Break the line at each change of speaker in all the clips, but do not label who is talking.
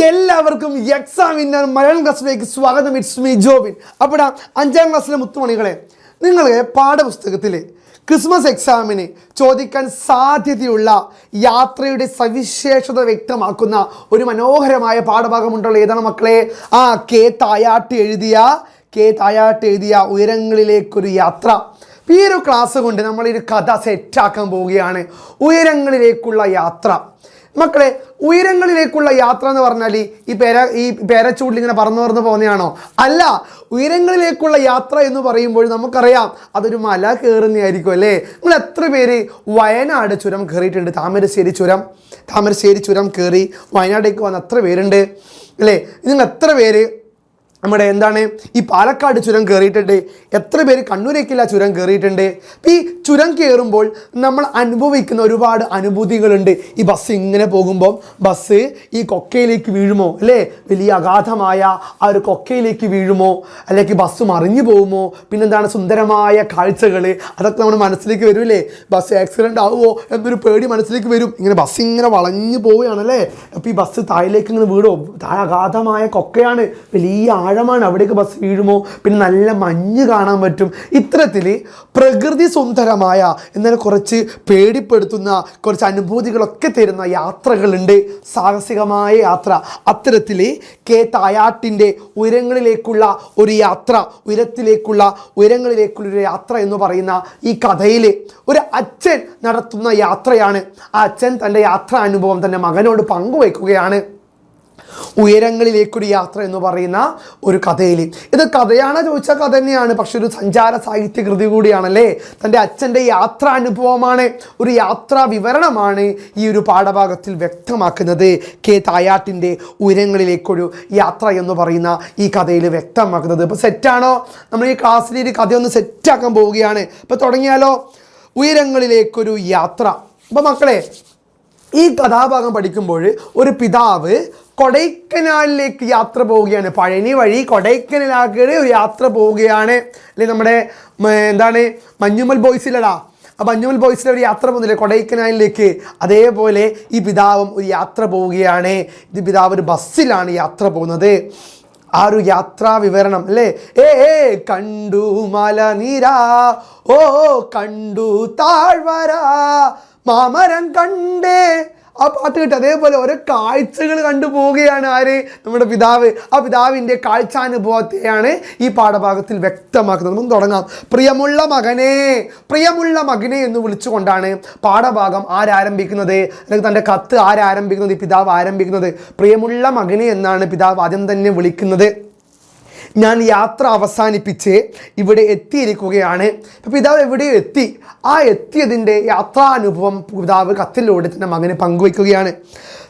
എല്ലാവർക്കും exam winner Malayalam ക്ലാസ്സിലേക്ക് സ്വാഗതം. It's me Jobin. അപ്പോൾ 5ാം ക്ലാസ്സിലെ മുത്തുമണികളെ, നിങ്ങൾ പാഠപുസ്തകത്തിൽ ക്രിസ്മസ് എക്സാമിന് ചോദിക്കാൻ സാധ്യതയുള്ള യാത്രയുടെ സവിശേഷത വ്യക്തമാക്കുന്ന ഒരു മനോഹരമായ പാഠഭാഗമുണ്ടല്ലോ. ഏതാണ് മക്കളെ? കെ തായാട്ട് എഴുതിയ ഉയരങ്ങളിലേക്കൊരു യാത്ര. ഈ ഒരു ക്ലാസ് കൊണ്ട് നമ്മളൊരു കഥ സെറ്റാക്കാൻ പോവുകയാണ്. ഉയരങ്ങളിലേക്കുള്ള യാത്ര. മക്കളെ, ഉയരങ്ങളിലേക്കുള്ള യാത്ര എന്ന് പറഞ്ഞാൽ ഈ പേരച്ചൂട്ടിൽ ഇങ്ങനെ പറന്ന് പോകുന്നതാണോ? അല്ല. ഉയരങ്ങളിലേക്കുള്ള യാത്ര എന്ന് പറയുമ്പോൾ നമുക്കറിയാം അതൊരു മല കയറുന്നതായിരിക്കും അല്ലേ? നിങ്ങൾ എത്ര പേര് വയനാട് ചുരം കയറിയിട്ടുണ്ട്? താമരശ്ശേരി ചുരം കയറി വയനാടേക്ക് വന്ന എത്ര പേരുണ്ട് അല്ലേ? നിങ്ങൾ എത്ര പേര് നമ്മുടെ ഈ പാലക്കാട് ചുരം കയറിയിട്ടുണ്ട്? എത്ര പേര് കണ്ണൂരേക്കുള്ള ചുരം കയറിയിട്ടുണ്ട്? ഈ ചുരം കയറുമ്പോൾ നമ്മൾ അനുഭവിക്കുന്ന ഒരുപാട് അനുഭൂതികളുണ്ട്. ഈ ബസ് ഇങ്ങനെ പോകുമ്പോൾ ബസ് ഈ കൊക്കയിലേക്ക് വീഴുമോ അല്ലേ? വലിയ അഗാധമായ ആ ഒരു കൊക്കയിലേക്ക് വീഴുമോ? അല്ലെങ്കിൽ ബസ് മറിഞ്ഞു പോകുമോ? പിന്നെന്താണ് സുന്ദരമായ കാഴ്ചകൾ, അതൊക്കെ നമ്മുടെ മനസ്സിലേക്ക് വരും. ബസ് ആക്സിഡൻ്റ് ആവുമോ എന്നൊരു പേടി മനസ്സിലേക്ക് വരും. ഇങ്ങനെ ബസ് ഇങ്ങനെ വളഞ്ഞു പോവുകയാണല്ലേ. അപ്പോൾ ഈ ബസ് താഴേക്ക് ഇങ്ങനെ വീഴുമോ? താഴെ അഗാധമായ കൊക്കയാണ്, വലിയ ആഴമാണ്, അവിടേക്ക് ബസ് വീഴുമോ? പിന്നെ നല്ല മഞ്ഞ് കാണാൻ പറ്റും. ഇത്തരത്തിൽ പ്രകൃതി സുന്ദരമായ എന്നാൽ കുറച്ച് പേടിപ്പെടുത്തുന്ന കുറച്ച് അനുഭൂതികളൊക്കെ തരുന്ന യാത്രകളുണ്ട്, സാഹസികമായ യാത്ര. അത്തരത്തിൽ കെ തായാട്ടിൻ്റെ ഉയരങ്ങളിലേക്കുള്ള ഒരു യാത്ര, ഉയരങ്ങളിലേക്കുള്ളൊരു യാത്ര എന്ന് പറയുന്ന ഈ കഥയിൽ ഒരു അച്ഛൻ നടത്തുന്ന യാത്രയാണ്. ആ അച്ഛൻ തൻ്റെ യാത്രാ അനുഭവം തൻ്റെ മകനോട് പങ്കുവയ്ക്കുകയാണ്. ഉയരങ്ങളിലേക്കൊരു യാത്ര എന്ന് പറയുന്ന ഒരു കഥയിൽ. ഇത് കഥയാണോ ചോദിച്ചാൽ കഥ തന്നെയാണ്, പക്ഷെ ഒരു സഞ്ചാര സാഹിത്യ കൃതി കൂടിയാണല്ലേ. തൻ്റെ അച്ഛൻ്റെ യാത്രാനുഭവമാണ്, ഒരു യാത്രാ വിവരണമാണ് ഈ ഒരു പാഠഭാഗത്തിൽ വ്യക്തമാക്കുന്നത്. കെ തായാട്ടിൻ്റെ ഉയരങ്ങളിലേക്കൊരു യാത്ര എന്ന് പറയുന്ന ഈ കഥയിൽ വ്യക്തമാക്കുന്നത്. ഇപ്പോൾ സെറ്റാണോ? നമ്മൾ ഈ ക്ലാസ്സിൽ ഒരു കഥയൊന്ന് സെറ്റാക്കാൻ പോവുകയാണ്. ഇപ്പോൾ തുടങ്ങിയാലോ? ഉയരങ്ങളിലേക്കൊരു യാത്ര. അപ്പോൾ മക്കളെ, ഈ കഥാഭാഗം പഠിക്കുമ്പോൾ ഒരു പിതാവ് കൊടൈക്കനാലിലേക്ക് യാത്ര പോവുകയാണ്. പഴനി വഴി കൊടൈക്കനാലിലേക്ക് ഒരു യാത്ര പോവുകയാണ് അല്ലെ? നമ്മുടെ മഞ്ഞുമൽ ബോയ്സിലടാ, ആ മഞ്ഞുമൽ ബോയ്സിലെ ഒരു യാത്ര പോകുന്നില്ലേ കൊടൈക്കനാലിലേക്ക്? അതേപോലെ ഈ പിതാവും ഒരു യാത്ര പോവുകയാണ്. ഇത് പിതാവ് ഒരു ബസ്സിലാണ് യാത്ര പോകുന്നത്. ആ ഒരു യാത്രാ വിവരണം അല്ലേ? കണ്ടു മലനിര, കണ്ടു താഴ്വര, മാമരം കണ്ടേ, ആ പാട്ട് കേട്ട് അതേപോലെ ഓരോ കാഴ്ചകൾ കണ്ടു പോവുകയാണ് ആര്? നമ്മുടെ പിതാവ്. ആ പിതാവിൻ്റെ കാഴ്ചാനുഭവത്തെയാണ് ഈ പാഠഭാഗത്തിൽ വ്യക്തമാക്കുന്നത്. നമുക്ക് തുടങ്ങാം. പ്രിയമുള്ള മകനെ എന്ന് വിളിച്ചുകൊണ്ടാണ് പാഠഭാഗം ആരംഭിക്കുന്നത്, അല്ലെങ്കിൽ തൻ്റെ കത്ത് ആരംഭിക്കുന്നത്? ഈ പിതാവ് ആരംഭിക്കുന്നത് പ്രിയമുള്ള മകനെ എന്നാണ് പിതാവ് ആദ്യം തന്നെ വിളിക്കുന്നത്. ഞാൻ യാത്ര അവസാനിപ്പിച്ച് ഇവിടെ എത്തിയിരിക്കുകയാണ്. അപ്പോൾ പിതാവ് എവിടെയോ എത്തി. ആ എത്തിയതിൻ്റെ യാത്രാനുഭവം പിതാവ് കത്തിലൂടെ തന്നെ മകനെ പങ്കുവയ്ക്കുകയാണ്.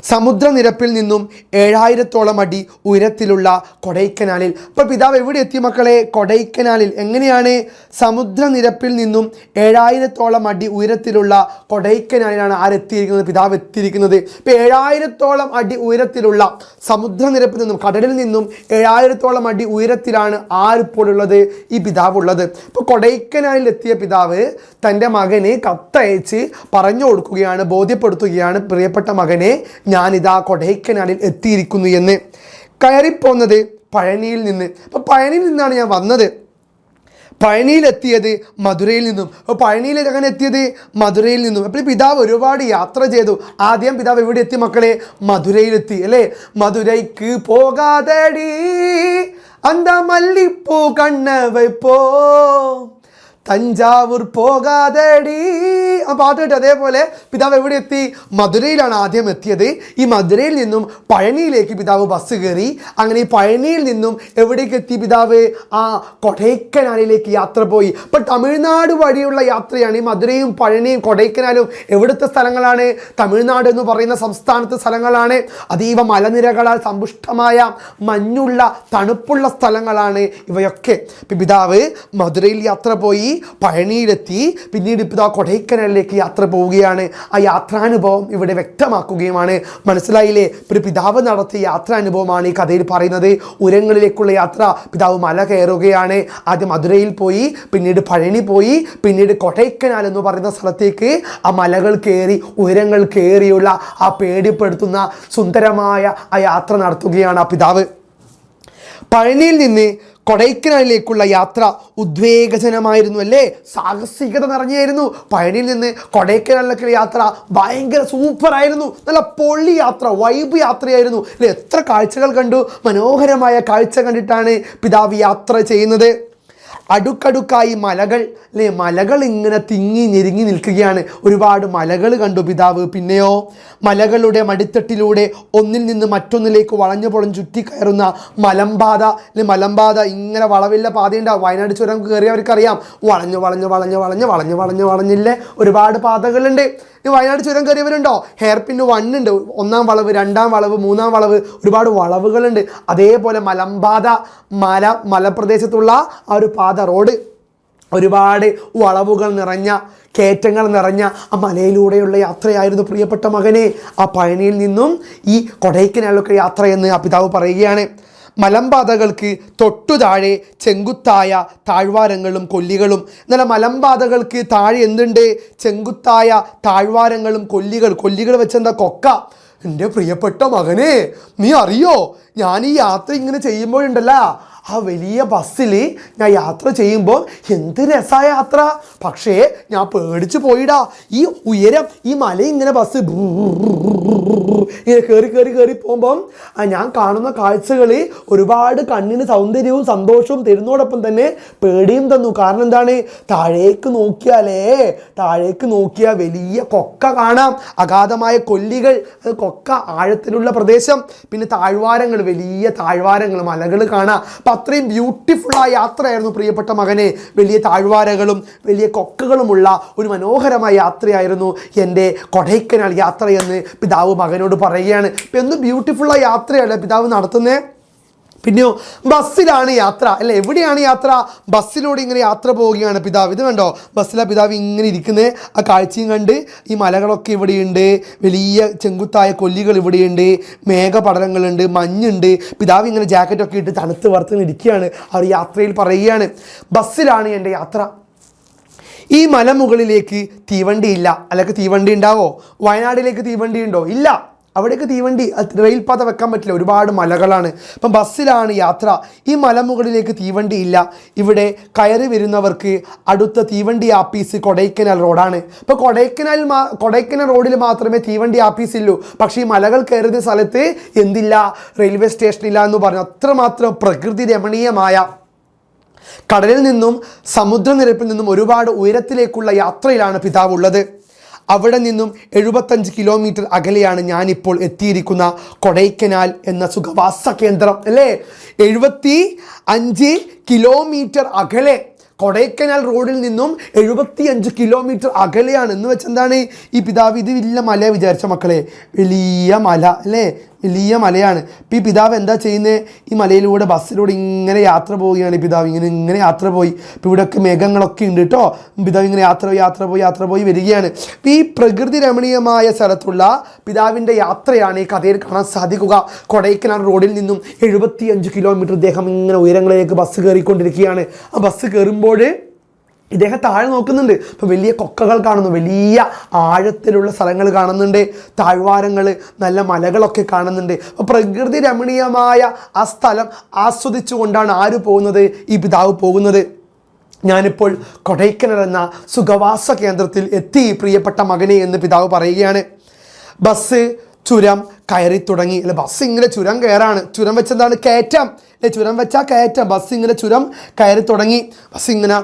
സമുദ്രനിരപ്പിൽ നിന്നും 7000ഓളം അടി ഉയരത്തിലുള്ള കൊടൈക്കനാലിൽ. അപ്പോൾ പിതാവ് എവിടെ എത്തി മക്കളെ? കൊടൈക്കനാലിൽ. എങ്ങനെയാണ്? സമുദ്രനിരപ്പിൽ നിന്നും 7000ഓളം അടി ഉയരത്തിലുള്ള കൊടൈക്കനാലിലാണ് ആരെത്തിയിരിക്കുന്നത്? പിതാവ് എത്തിയിരിക്കുന്നത്. ഇപ്പോൾ 7000ഓളം അടി ഉയരത്തിലുള്ള സമുദ്രനിരപ്പിൽ നിന്നും, കടലിൽ നിന്നും 7000ഓളം അടി ഉയരത്തിലാണ് ആരിപ്പോൾ ഉള്ളത്? ഈ പിതാവ് ഉള്ളത്. ഇപ്പോൾ കൊടൈക്കനാലിൽ എത്തിയ പിതാവ് തൻ്റെ മകന് കത്തയച്ച് പറഞ്ഞു കൊടുക്കുകയാണ്, ബോധ്യപ്പെടുത്തുകയാണ്, പ്രിയപ്പെട്ട മകനെ, ഞാനിതാ കൊടൈക്കനാലിൽ എത്തിയിരിക്കുന്നു എന്ന്. കയറിപ്പോന്നത് പഴനിയിൽ നിന്ന്. അപ്പോൾ പഴനിയിൽ നിന്നാണ് ഞാൻ വന്നത്. പഴനിയിലെത്തിയത് മധുരയിൽ നിന്നും. അപ്പോൾ പഴനിയിൽ എങ്ങനെ എത്തിയത്? മധുരയിൽ നിന്നും. അപ്പോൾ പിതാവ് ഒരുപാട് യാത്ര ചെയ്തു. ആദ്യം പിതാവ് എവിടെ എത്തി മക്കളെ? മധുരയിലെത്തി അല്ലേ? മധുരയ്ക്ക് പോകാതടി അന്ത മല്ലിപ്പൂ കണ്ണവൈപ്പോ, തഞ്ചാവൂർ പോകാതടി, ആ പാട്ട് കേട്ട് അതേപോലെ പിതാവ് എവിടെ എത്തി? മധുരയിലാണ് ആദ്യം എത്തിയത്. ഈ മധുരയിൽ നിന്നും പഴനിയിലേക്ക് പിതാവ് ബസ് കയറി. അങ്ങനെ ഈ പഴനിയിൽ നിന്നും എവിടേക്ക് എത്തി പിതാവ്? കൊടൈക്കനാലിലേക്ക് യാത്ര പോയി. അപ്പോൾ തമിഴ്നാട് വഴിയുള്ള യാത്രയാണ്. ഈ മധുരയും പഴനിയും കൊടൈക്കനാലും എവിടുത്തെ സ്ഥലങ്ങളാണ്? തമിഴ്നാട് എന്ന് പറയുന്ന സംസ്ഥാനത്തെ സ്ഥലങ്ങളാണ്. അതീവ മലനിരകളാൽ സമ്പുഷ്ടമായ മഞ്ഞുള്ള തണുപ്പുള്ള സ്ഥലങ്ങളാണ് ഇവയൊക്കെ. പിതാവ് മധുരയിൽ യാത്ര പോയി. പഴനിയിലെത്തി. പിന്നീട് ഇപ്പോൾ കൊടൈക്കനാലിലേക്ക് യാത്ര പോവുകയാണ്. ആ യാത്രാനുഭവം ഇവിടെ വ്യക്തമാക്കുകയുമാണ്. മനസ്സിലായില്ലേ? ഒരു പിതാവ് നടത്തിയ യാത്രാനുഭവമാണ് ഈ കഥയിൽ പറയുന്നത്. ഉയരങ്ങളിലേക്കുള്ള യാത്ര. പിതാവ് മല കയറുകയാണ്. ആദ്യം മധുരയിൽ പോയി, പിന്നീട് പഴനി പോയി, പിന്നീട് കൊടൈക്കനാൽ എന്ന് പറയുന്ന സ്ഥലത്തേക്ക് ആ മലകൾ കയറി, ഉയരങ്ങൾ കയറിയുള്ള ആ പേടിപ്പെടുത്തുന്ന സുന്ദരമായ ആ യാത്ര നടത്തുകയാണ് ആ പിതാവ്. പഴനിയിൽ നിന്ന് കൊടൈക്കനാലിലേക്കുള്ള യാത്ര ഉദ്വേഗജനമായിരുന്നു അല്ലേ? സാഹസികത നിറഞ്ഞായിരുന്നു. പഴനിയിൽ നിന്ന് കൊടൈക്കനാലിലേക്കുള്ള യാത്ര ഭയങ്കര സൂപ്പറായിരുന്നു. നല്ല പൊള്ളി യാത്ര, വൈബ് യാത്രയായിരുന്നു അല്ലേ? എത്ര കാഴ്ചകൾ കണ്ടു. മനോഹരമായ കാഴ്ച കണ്ടിട്ടാണ് പിതാവ് യാത്ര ചെയ്യുന്നത്. അടുക്കടുക്കായി മലകൾ അല്ലേ? മലകൾ ഇങ്ങനെ തിങ്ങി ഞെരുങ്ങി നിൽക്കുകയാണ്. ഒരുപാട് മലകൾ കണ്ടു പിതാവ്. പിന്നെയോ മലകളുടെ മടിത്തട്ടിലൂടെ ഒന്നിൽ നിന്ന് മറ്റൊന്നിലേക്ക് വളഞ്ഞു പൊളഞ്ഞ് ചുറ്റിക്കയറുന്ന മലമ്പാത അല്ലെ? മലമ്പാത ഇങ്ങനെ വളവില്ല പാതയുണ്ടാവും. വയനാട് ചുരം കയറിയവർക്കറിയാം. വളഞ്ഞു വളഞ്ഞു വളഞ്ഞു വളഞ്ഞു വളഞ്ഞു വളഞ്ഞു വളഞ്ഞില്ലേ ഒരുപാട് പാതകളുണ്ട്. ഈ വയനാട് ചുരം കയറിയവരുണ്ടോ? ഹെയർ പിന്ന് 1 ഉണ്ട്. 1ാം വളവ്, 2ാം വളവ്, 3ാം വളവ്, ഒരുപാട് വളവുകളുണ്ട്. അതേപോലെ മലമ്പാത, മലപ്രദേശത്തുള്ള ആ ഒരു പാത, റോഡ്, ഒരുപാട് വളവുകൾ നിറഞ്ഞ, കയറ്റങ്ങൾ നിറഞ്ഞ ആ മലയിലൂടെയുള്ള യാത്രയായിരുന്നു പ്രിയപ്പെട്ട മകനെ. ആ പഴനിയിൽ നിന്നും ഈ കൊടൈക്കനാലിലൊക്കെ യാത്രയെന്ന് ആ പിതാവ് പറയുകയാണ്. മലമ്പാതകൾക്ക് തൊട്ടു താഴെ ചെങ്കുത്തായ താഴ്വാരങ്ങളും കൊല്ലികളും. എന്നാൽ മലമ്പാതകൾക്ക് താഴെ എന്തുണ്ട്? ചെങ്കുത്തായ താഴ്വാരങ്ങളും കൊല്ലികൾ വെച്ചെന്താ? കൊക്ക. എൻ്റെ പ്രിയപ്പെട്ട മകനെ, നീ അറിയോ, ഞാൻ ഈ യാത്ര ഇങ്ങനെ ചെയ്യുമ്പോഴുണ്ടല്ലോ, ആ വലിയ ബസ്സിൽ ഞാൻ യാത്ര ചെയ്യുമ്പോൾ എന്ത് രസമായ യാത്ര. പക്ഷേ ഞാൻ പേടിച്ചു പോയിടാ. ഈ ഉയരം, ഈ മല ഇങ്ങനെ ബസ് ഇങ്ങനെ കയറി പോകുമ്പം ഞാൻ കാണുന്ന കാഴ്ചകൾ ഒരുപാട് കണ്ണിന് സൗന്ദര്യവും സന്തോഷവും തരുന്നതോടൊപ്പം തന്നെ പേടിയും തന്നു. കാരണം എന്താണ്? താഴേക്ക് നോക്കിയാൽ വലിയ കൊക്ക കാണാം, അഗാധമായ കൊല്ലികൾ, കൊക്ക, ആഴത്തിലുള്ള പ്രദേശം, പിന്നെ താഴ്വാരങ്ങൾ, വലിയ താഴ്വാരങ്ങൾ, മലകൾ കാണാം. അപ്പം അത്രയും ബ്യൂട്ടിഫുള്ളായ യാത്രയായിരുന്നു പ്രിയപ്പെട്ട മകനെ. വലിയ താഴ്വാരകളും വലിയ കൊക്കകളുമുള്ള ഒരു മനോഹരമായ യാത്രയായിരുന്നു എൻ്റെ കൊടൈക്കനാൽ യാത്രയെന്ന് പിതാവ് മകനോട് പറയുകയാണ്. ഇപ്പം എന്ത് ബ്യൂട്ടിഫുള്ളായ യാത്രയല്ലേ പിതാവ് നടത്തുന്നത്. പിന്നെയോ ബസ്സിലാണ് യാത്ര അല്ലേ? എവിടെയാണ് യാത്ര? ബസ്സിലൂടെ ഇങ്ങനെ യാത്ര പോവുകയാണ് പിതാവ്. ഇത് കണ്ടോ, ബസ്സിലെ പിതാവ് ഇങ്ങനെ ഇരിക്കുന്നത്. ആ കാഴ്ചയും കണ്ട് ഈ മലകളൊക്കെ ഇവിടെയുണ്ട്, വലിയ ചെങ്കുത്തായ കൊല്ലികൾ ഇവിടെയുണ്ട്, മേഘപടലങ്ങളുണ്ട്, മഞ്ഞുണ്ട്. പിതാവ് ഇങ്ങനെ ജാക്കറ്റൊക്കെ ഇട്ട് തണുത്ത് വറുത്ത് ഇരിക്കുകയാണ്. ആ ഒരു യാത്രയിൽ പറയുകയാണ്, ബസ്സിലാണ് എൻ്റെ യാത്ര. ഈ മലമുകളിലേക്ക് തീവണ്ടിയില്ല. അല്ലെങ്കിൽ തീവണ്ടി ഉണ്ടാവോ? വയനാട്ടിലേക്ക് തീവണ്ടി ഉണ്ടോ? ഇല്ല. അവിടേക്ക് തീവണ്ടി, റെയിൽപാത വെക്കാൻ പറ്റില്ല, ഒരുപാട് മലകളാണ്. അപ്പം ബസ്സിലാണ് യാത്ര. ഈ മലമുകളിലേക്ക് തീവണ്ടി ഇല്ല. ഇവിടെ കയറി വരുന്നവർക്ക് അടുത്ത തീവണ്ടി ആപ്പീസ് കൊടൈക്കനാൽ റോഡാണ്. ഇപ്പോൾ കൊടൈക്കനാൽ റോഡിൽ മാത്രമേ തീവണ്ടി ആപ്പീസ് ഉള്ളൂ. പക്ഷേ ഈ മലകൾ കയറുന്ന സ്ഥലത്ത് എന്തില്ല? റെയിൽവേ സ്റ്റേഷനില്ല എന്ന് പറഞ്ഞു. അത്രമാത്രം പ്രകൃതി രമണീയമായ, കടലിൽ നിന്നും സമുദ്രനിരപ്പിൽ നിന്നും ഒരുപാട് ഉയരത്തിലേക്കുള്ള യാത്രയിലാണ് പിതാവ് ഉള്ളത്. അവിടെ നിന്നും 75 കിലോമീറ്റർ അകലെയാണ് ഞാനിപ്പോൾ എത്തിയിരിക്കുന്ന കൊടൈക്കനാൽ എന്ന സുഖവാസ കേന്ദ്രം അല്ലേ? 75 കിലോമീറ്റർ അകലെ, കൊടൈക്കനാൽ റോഡിൽ നിന്നും 75 കിലോമീറ്റർ അകലെയാണ്. എന്ന് വെച്ചെന്താണ് ഈ പിതാവ് ഇത് വലിയ മല വിചാരിച്ച മക്കളെ? വലിയ മല അല്ലേ? വലിയ മലയാണ്. ഇപ്പം ഈ പിതാവ് എന്താ ചെയ്യുന്നത്? ഈ മലയിലൂടെ ബസ്സിലൂടെ ഇങ്ങനെ യാത്ര പോവുകയാണ്. പിതാവ് ഇങ്ങനെ യാത്ര പോയി. ഇപ്പം ഇവിടെയൊക്കെ മേഘങ്ങളൊക്കെ ഉണ്ട് കേട്ടോ. പിതാവ് ഇങ്ങനെ യാത്ര പോയി വരികയാണ്. ഇപ്പം ഈ പ്രകൃതി രമണീയമായ സ്ഥലത്തുള്ള പിതാവിൻ്റെ യാത്രയാണ് ഈ കഥയിൽ കാണാൻ സാധിക്കുക. കൊടൈക്കനാൽ റോഡിൽ നിന്നും 75 കിലോമീറ്റർ ഇദ്ദേഹം ഇങ്ങനെ ഉയരങ്ങളിലേക്ക് ബസ് കയറിക്കൊണ്ടിരിക്കുകയാണ്. ആ ബസ് കയറുമ്പോൾ ഇദ്ദേഹം താഴെ നോക്കുന്നുണ്ട്. ഇപ്പോൾ വലിയ കൊക്കകൾ കാണുന്നു, വലിയ ആഴത്തിലുള്ള സ്ഥലങ്ങൾ കാണുന്നുണ്ട്, താഴ്വാരങ്ങൾ, നല്ല മലകളൊക്കെ കാണുന്നുണ്ട്. അപ്പോൾ പ്രകൃതി രമണീയമായ ആ സ്ഥലം ആസ്വദിച്ചുകൊണ്ടാണ് ആര് പോകുന്നത്? ഈ പിതാവ് പോകുന്നത്. ഞാനിപ്പോൾ കൊടൈക്കനാൽ എന്ന സുഖവാസ കേന്ദ്രത്തിൽ എത്തി പ്രിയപ്പെട്ട മകനെ എന്ന് പിതാവ് പറയുകയാണ്. ബസ് ചുരം കയറി തുടങ്ങി അല്ലെ? ബസ് ഇങ്ങനെ ചുരം കയറാണ്. ചുരം വെച്ചെന്താണ്? കയറ്റം അല്ലെ? ചുരം വെച്ചാൽ കയറ്റം. ബസ് ഇങ്ങനെ ചുരം കയറി തുടങ്ങി. ബസ് ഇങ്ങനെ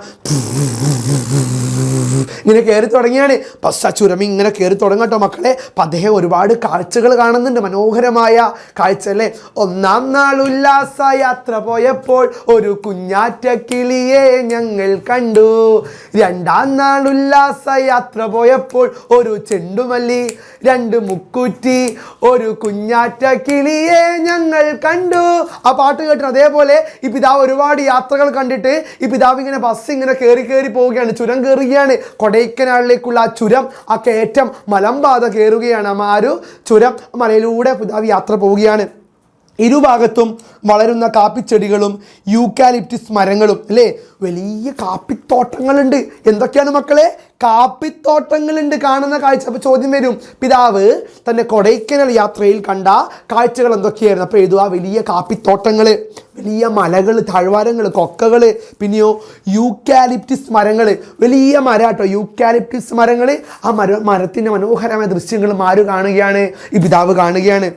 ഇങ്ങനെ കയറി തുടങ്ങിയാണ്. ബസ് ആ ചുരം ഇങ്ങനെ കയറി തുടങ്ങട്ടോ മക്കളെ. അപ്പം അദ്ദേഹം ഒരുപാട് കാഴ്ചകൾ കാണുന്നുണ്ട്, മനോഹരമായ കാഴ്ച അല്ലേ. ഒന്നാം നാൾ ഉല്ലാസ യാത്ര പോയപ്പോൾ ഒരു കുഞ്ഞാറ്റ കിളിയെ ഞങ്ങൾ കണ്ടു. രണ്ടാം നാൾ ഉല്ലാസ യാത്ര പോയപ്പോൾ ഒരു ചെണ്ടുമല്ലി, രണ്ട് മുക്കുറ്റി, ഒരു കുഞ്ഞാറ്റ കിളിയെ ഞങ്ങൾ കണ്ടു. ആ പാട്ട് കേട്ടു. അതേപോലെ ഈ പിതാവ് ഒരുപാട് യാത്രകൾ കണ്ടിട്ട് ഈ പിതാവ് ഇങ്ങനെ ബസ് ഇങ്ങനെ കയറി പോവുകയാണ്, ചുരം കയറുകയാണ്. കൊടൈക്കനാലിലേക്കുള്ള ആ ചുരം, ആ കയറ്റം മലമ്പാത കയറുകയാണ്. ആ ഒരു ചുരം മലയിലൂടെ പിതാവ് യാത്ര പോവുകയാണ്. ഇരുഭാഗത്തും വളരുന്ന കാപ്പിച്ചെടികളും യൂക്കാലിപ്റ്റിസ് മരങ്ങളും അല്ലേ. വലിയ കാപ്പിത്തോട്ടങ്ങളുണ്ട്. എന്തൊക്കെയാണ് മക്കളെ? കാപ്പിത്തോട്ടങ്ങളുണ്ട്. കാണുന്ന കാഴ്ച. അപ്പോൾ ചോദ്യം വരും, പിതാവ് തൻ്റെ കൊടൈക്കനാൽ യാത്രയിൽ കണ്ട കാഴ്ചകൾ എന്തൊക്കെയായിരുന്നു? അപ്പോൾ എഴുതുക, വലിയ കാപ്പിത്തോട്ടങ്ങൾ, വലിയ മലകൾ, താഴ്വാരങ്ങൾ, കൊക്കകൾ, പിന്നെയോ യൂക്കാലിപ്റ്റിസ് മരങ്ങൾ. വലിയ മരാട്ടോ യൂക്കാലിപ്റ്റിസ് മരങ്ങൾ. ആ മരത്തിൻ്റെ മനോഹരമായ ദൃശ്യങ്ങൾ ആര് കാണുകയാണ്? ഈ പിതാവ് കാണുകയാണ്.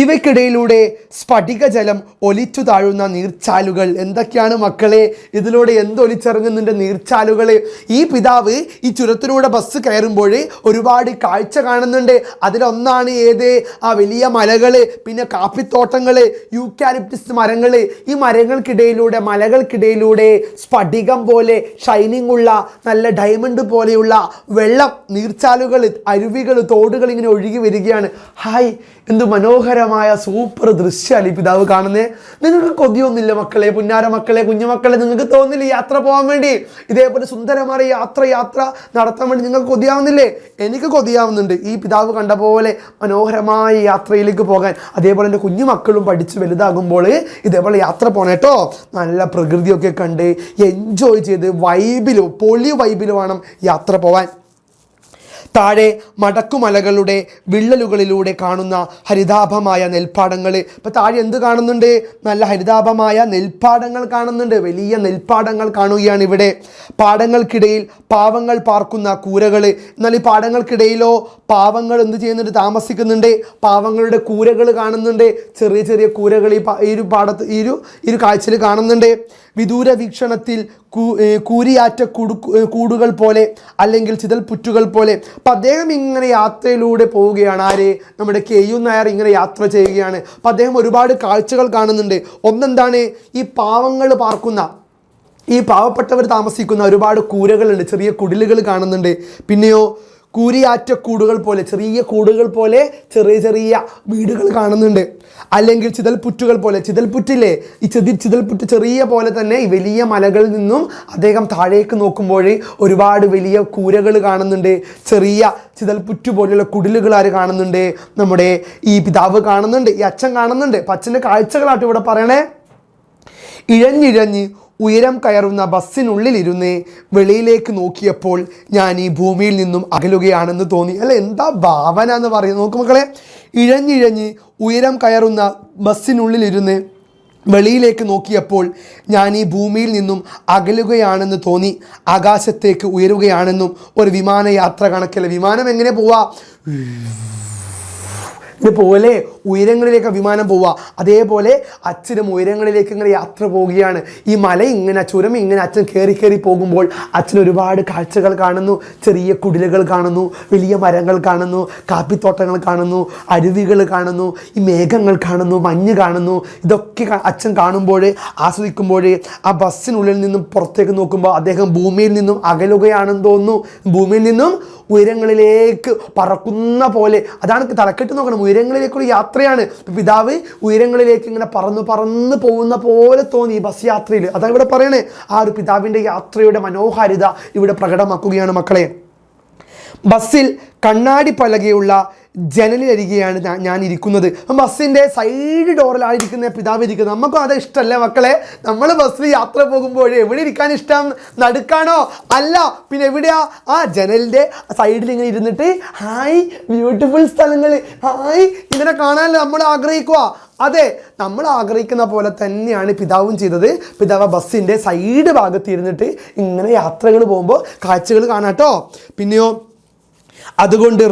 ഇവയ്ക്കിടയിലൂടെ സ്ഫടികജലം ഒലിച്ചു താഴുന്ന നീർച്ചാലുകൾ. എന്തൊക്കെയാണ് മക്കളെ? ഇതിലൂടെ എന്തൊലിച്ചിറങ്ങുന്നുണ്ട്? നീർച്ചാലുകൾ. ഈ പിതാവ് ഈ ചുരത്തിലൂടെ ബസ് കയറുമ്പോൾ ഒരുപാട് കാഴ്ച കാണുന്നുണ്ട്. അതിലൊന്നാണ് ഏത്? ആ വലിയ മലകൾ, പിന്നെ കാപ്പിത്തോട്ടങ്ങൾ, യൂക്കാലിപ്റ്റിസ് മരങ്ങൾ. ഈ മരങ്ങൾക്കിടയിലൂടെ, മലകൾക്കിടയിലൂടെ സ്ഫടികം പോലെ ഷൈനിങ് ഉള്ള, നല്ല ഡയമണ്ട് പോലെയുള്ള വെള്ളം, നീർച്ചാലുകൾ, അരുവികൾ, തോടുകൾ ഇങ്ങനെ ഒഴുകി വരികയാണ്. ഹായ്, എന്ത് മനോഹരമായ സൂപ്പർ ദൃശ്യമാണ് ഈ പിതാവ് കാണുന്നത്. നിങ്ങൾക്ക് കൊതിയൊന്നുമില്ല മക്കളെ, പുന്നാര മക്കളെ, കുഞ്ഞുമക്കളെ? നിങ്ങൾക്ക് തോന്നില്ല യാത്ര പോകാൻ വേണ്ടി? ഇതേപോലെ സുന്ദരമായ യാത്ര നടത്താൻ വേണ്ടി നിങ്ങൾക്ക് കൊതിയാവുന്നില്ലേ? എനിക്ക് കൊതിയാവുന്നുണ്ട് ഈ പിതാവ് കണ്ട പോലെ മനോഹരമായ യാത്രയിലേക്ക് പോകാൻ. അതേപോലെ എൻ്റെ കുഞ്ഞുമക്കളും പഠിച്ച് വലുതാകുമ്പോൾ ഇതേപോലെ യാത്ര പോണേട്ടോ. നല്ല പ്രകൃതിയൊക്കെ കണ്ട് എൻജോയ് ചെയ്ത് പൊളി വൈബിൽ വേണം യാത്ര പോവാൻ. താഴെ മടക്കുമലകളുടെ വിള്ളലുകളിലൂടെ കാണുന്ന ഹരിതാഭമായ നെൽപ്പാടങ്ങൾ. ഇപ്പം താഴെ എന്ത് കാണുന്നുണ്ട്? നല്ല ഹരിതാഭമായ നെൽപ്പാടങ്ങൾ കാണുന്നുണ്ട്. വലിയ നെൽപ്പാടങ്ങൾ കാണുകയാണ് ഇവിടെ. പാടങ്ങൾക്കിടയിൽ പാവങ്ങൾ പാർക്കുന്ന കൂരകൾ. എന്നാൽ ഈ പാടങ്ങൾക്കിടയിലോ പാവങ്ങൾ എന്ത് ചെയ്യുന്നുണ്ട്? താമസിക്കുന്നുണ്ട്. പാവങ്ങളുടെ കൂരകൾ കാണുന്നുണ്ട്. ചെറിയ ചെറിയ കൂരകൾ ഈ ഒരു കാഴ്ചയിൽ കാണുന്നുണ്ട്. വിദൂര വീക്ഷണത്തിൽ കൂരിയാറ്റ കൂടുകൾ പോലെ, അല്ലെങ്കിൽ ചിതൽപുറ്റുകൾ പോലെ. അപ്പം അദ്ദേഹം ഇങ്ങനെ യാത്രയിലൂടെ പോവുകയാണ്. ആര്? നമ്മുടെ കെ.യു. നായർ ഇങ്ങനെ യാത്ര ചെയ്യുകയാണ്. അപ്പം അദ്ദേഹം ഒരുപാട് കാഴ്ചകൾ കാണുന്നുണ്ട്. ഒന്നെന്താണ്? ഈ പാവങ്ങൾ പാർക്കുന്ന, ഈ പാവപ്പെട്ടവർ താമസിക്കുന്ന ഒരുപാട് കൂരകളുണ്ട്, ചെറിയ കുടിലുകൾ കാണുന്നുണ്ട്. പിന്നെയോ കൂരിയാറ്റ കൂടുകൾ പോലെ, ചെറിയ കൂടുകൾ പോലെ ചെറിയ ചെറിയ വീടുകൾ കാണുന്നുണ്ട്. അല്ലെങ്കിൽ ചിതൽപുറ്റുകൾ പോലെ, ചിതൽപുറ്റില്ലേ, ഈ ചിതൽപുറ്റ് ചെറിയ പോലെ തന്നെ ഈ വലിയ മലകളിൽ നിന്നും അദ്ദേഹം താഴേക്ക് നോക്കുമ്പോൾ ഒരുപാട് വലിയ കൂരകൾ കാണുന്നുണ്ട്. ചെറിയ ചിതൽപുറ്റു പോലെയുള്ള കുടിലുകൾ ആര് കാണുന്നുണ്ട്? നമ്മുടെ ഈ പിതാവ് കാണുന്നുണ്ട്, ഈ അച്ഛൻ കാണുന്നുണ്ട്. അപ്പം അച്ഛൻ്റെ കാഴ്ചകളാട്ടോ ഇവിടെ പറയണേ. ഇഴഞ്ഞിഴഞ്ഞ് ഉയരം കയറുന്ന ബസ്സിനുള്ളിലിരുന്ന് വെളിയിലേക്ക് നോക്കിയപ്പോൾ ഞാൻ ഈ ഭൂമിയിൽ നിന്നും അകലുകയാണെന്ന് തോന്നി. അല്ല, എന്താ ഭാവന എന്ന് പറയുന്നത് നോക്ക് മക്കളെ. ഇഴഞ്ഞിഴഞ്ഞ് ഉയരം കയറുന്ന ബസ്സിനുള്ളിലിരുന്ന് വെളിയിലേക്ക് നോക്കിയപ്പോൾ ഞാൻ ഈ ഭൂമിയിൽ നിന്നും അകലുകയാണെന്ന് തോന്നി. ആകാശത്തേക്ക് ഉയരുകയാണെന്നും ഒരു വിമാനയാത്ര കണക്കല്ല. വിമാനം എങ്ങനെ പോവാ? ഇതുപോലെ ഉയരങ്ങളിലേക്ക് വിമാനം പോവുക. അതേപോലെ അച്ഛനും ഉയരങ്ങളിലേക്ക് ഇങ്ങനെ യാത്ര പോവുകയാണ്. ഈ മല ഇങ്ങനെ, ചുരം ഇങ്ങനെ അച്ഛൻ കയറി പോകുമ്പോൾ അച്ഛൻ ഒരുപാട് കാഴ്ചകൾ കാണുന്നു. ചെറിയ കുടിലുകൾ കാണുന്നു, വലിയ മരങ്ങൾ കാണുന്നു, കാപ്പിത്തോട്ടങ്ങൾ കാണുന്നു, അരുവികൾ കാണുന്നു, ഈ മേഘങ്ങൾ കാണുന്നു, മഞ്ഞ് കാണുന്നു. ഇതൊക്കെ അച്ഛൻ കാണുമ്പോൾ, ആസ്വദിക്കുമ്പോൾ ആ ബസ്സിനുള്ളിൽ നിന്നും പുറത്തേക്ക് നോക്കുമ്പോൾ അദ്ദേഹം ഭൂമിയിൽ നിന്നും അകലുകയാണെന്ന് തോന്നുന്നു. ഭൂമിയിൽ നിന്നും ഉയരങ്ങളിലേക്ക് പറക്കുന്ന പോലെ. അതാണ് തലക്കെട്ട് നോക്കണം, ഉയരങ്ങളിലേക്കുള്ള യാത്രയാണ്. പിതാവ് ഉയരങ്ങളിലേക്ക് ഇങ്ങനെ പറന്ന് പോകുന്ന പോലെ തോന്നി ഈ ബസ് യാത്രയിൽ. അതാണ് ഇവിടെ പറയണേ. ആ ഒരു പിതാവിൻ്റെ യാത്രയുടെ മനോഹാരിത ഇവിടെ പ്രകടമാക്കുകയാണ് മക്കളെ. ബസ്സിൽ കണ്ണാടി പലകയുള്ള ജനലിലരികെയാണ് ഞാൻ ഇരിക്കുന്നത്. ബസ്സിൻ്റെ സൈഡ് ഡോറിലാണ് ഇരിക്കുന്ന പിതാവ് ഇരിക്കുന്നത്. നമുക്കും അത് ഇഷ്ടമല്ലേ മക്കളെ? നമ്മൾ ബസ്സിൽ യാത്ര പോകുമ്പോൾ എവിടെ ഇരിക്കാൻ ഇഷ്ടം? നടുക്കാണോ? അല്ല, പിന്നെ എവിടെയാ? ആ ജനലിൻ്റെ സൈഡിൽ ഇങ്ങനെ ഇരുന്നിട്ട് ഹായ് ബ്യൂട്ടിഫുൾ സ്ഥലങ്ങൾ, ഹായ് ഇങ്ങനെ കാണാനല്ലേ നമ്മൾ ആഗ്രഹിക്കുക. അതെ, നമ്മൾ ആഗ്രഹിക്കുന്ന പോലെ തന്നെയാണ് പിതാവും ചെയ്തത്. പിതാവ് ബസ്സിൻ്റെ സൈഡ് ഭാഗത്ത് ഇരുന്നിട്ട് ഇങ്ങനെ യാത്രകൾ പോകുമ്പോൾ കാഴ്ചകൾ കാണാട്ടോ. പിന്നെയോ അതുകൊണ്ട്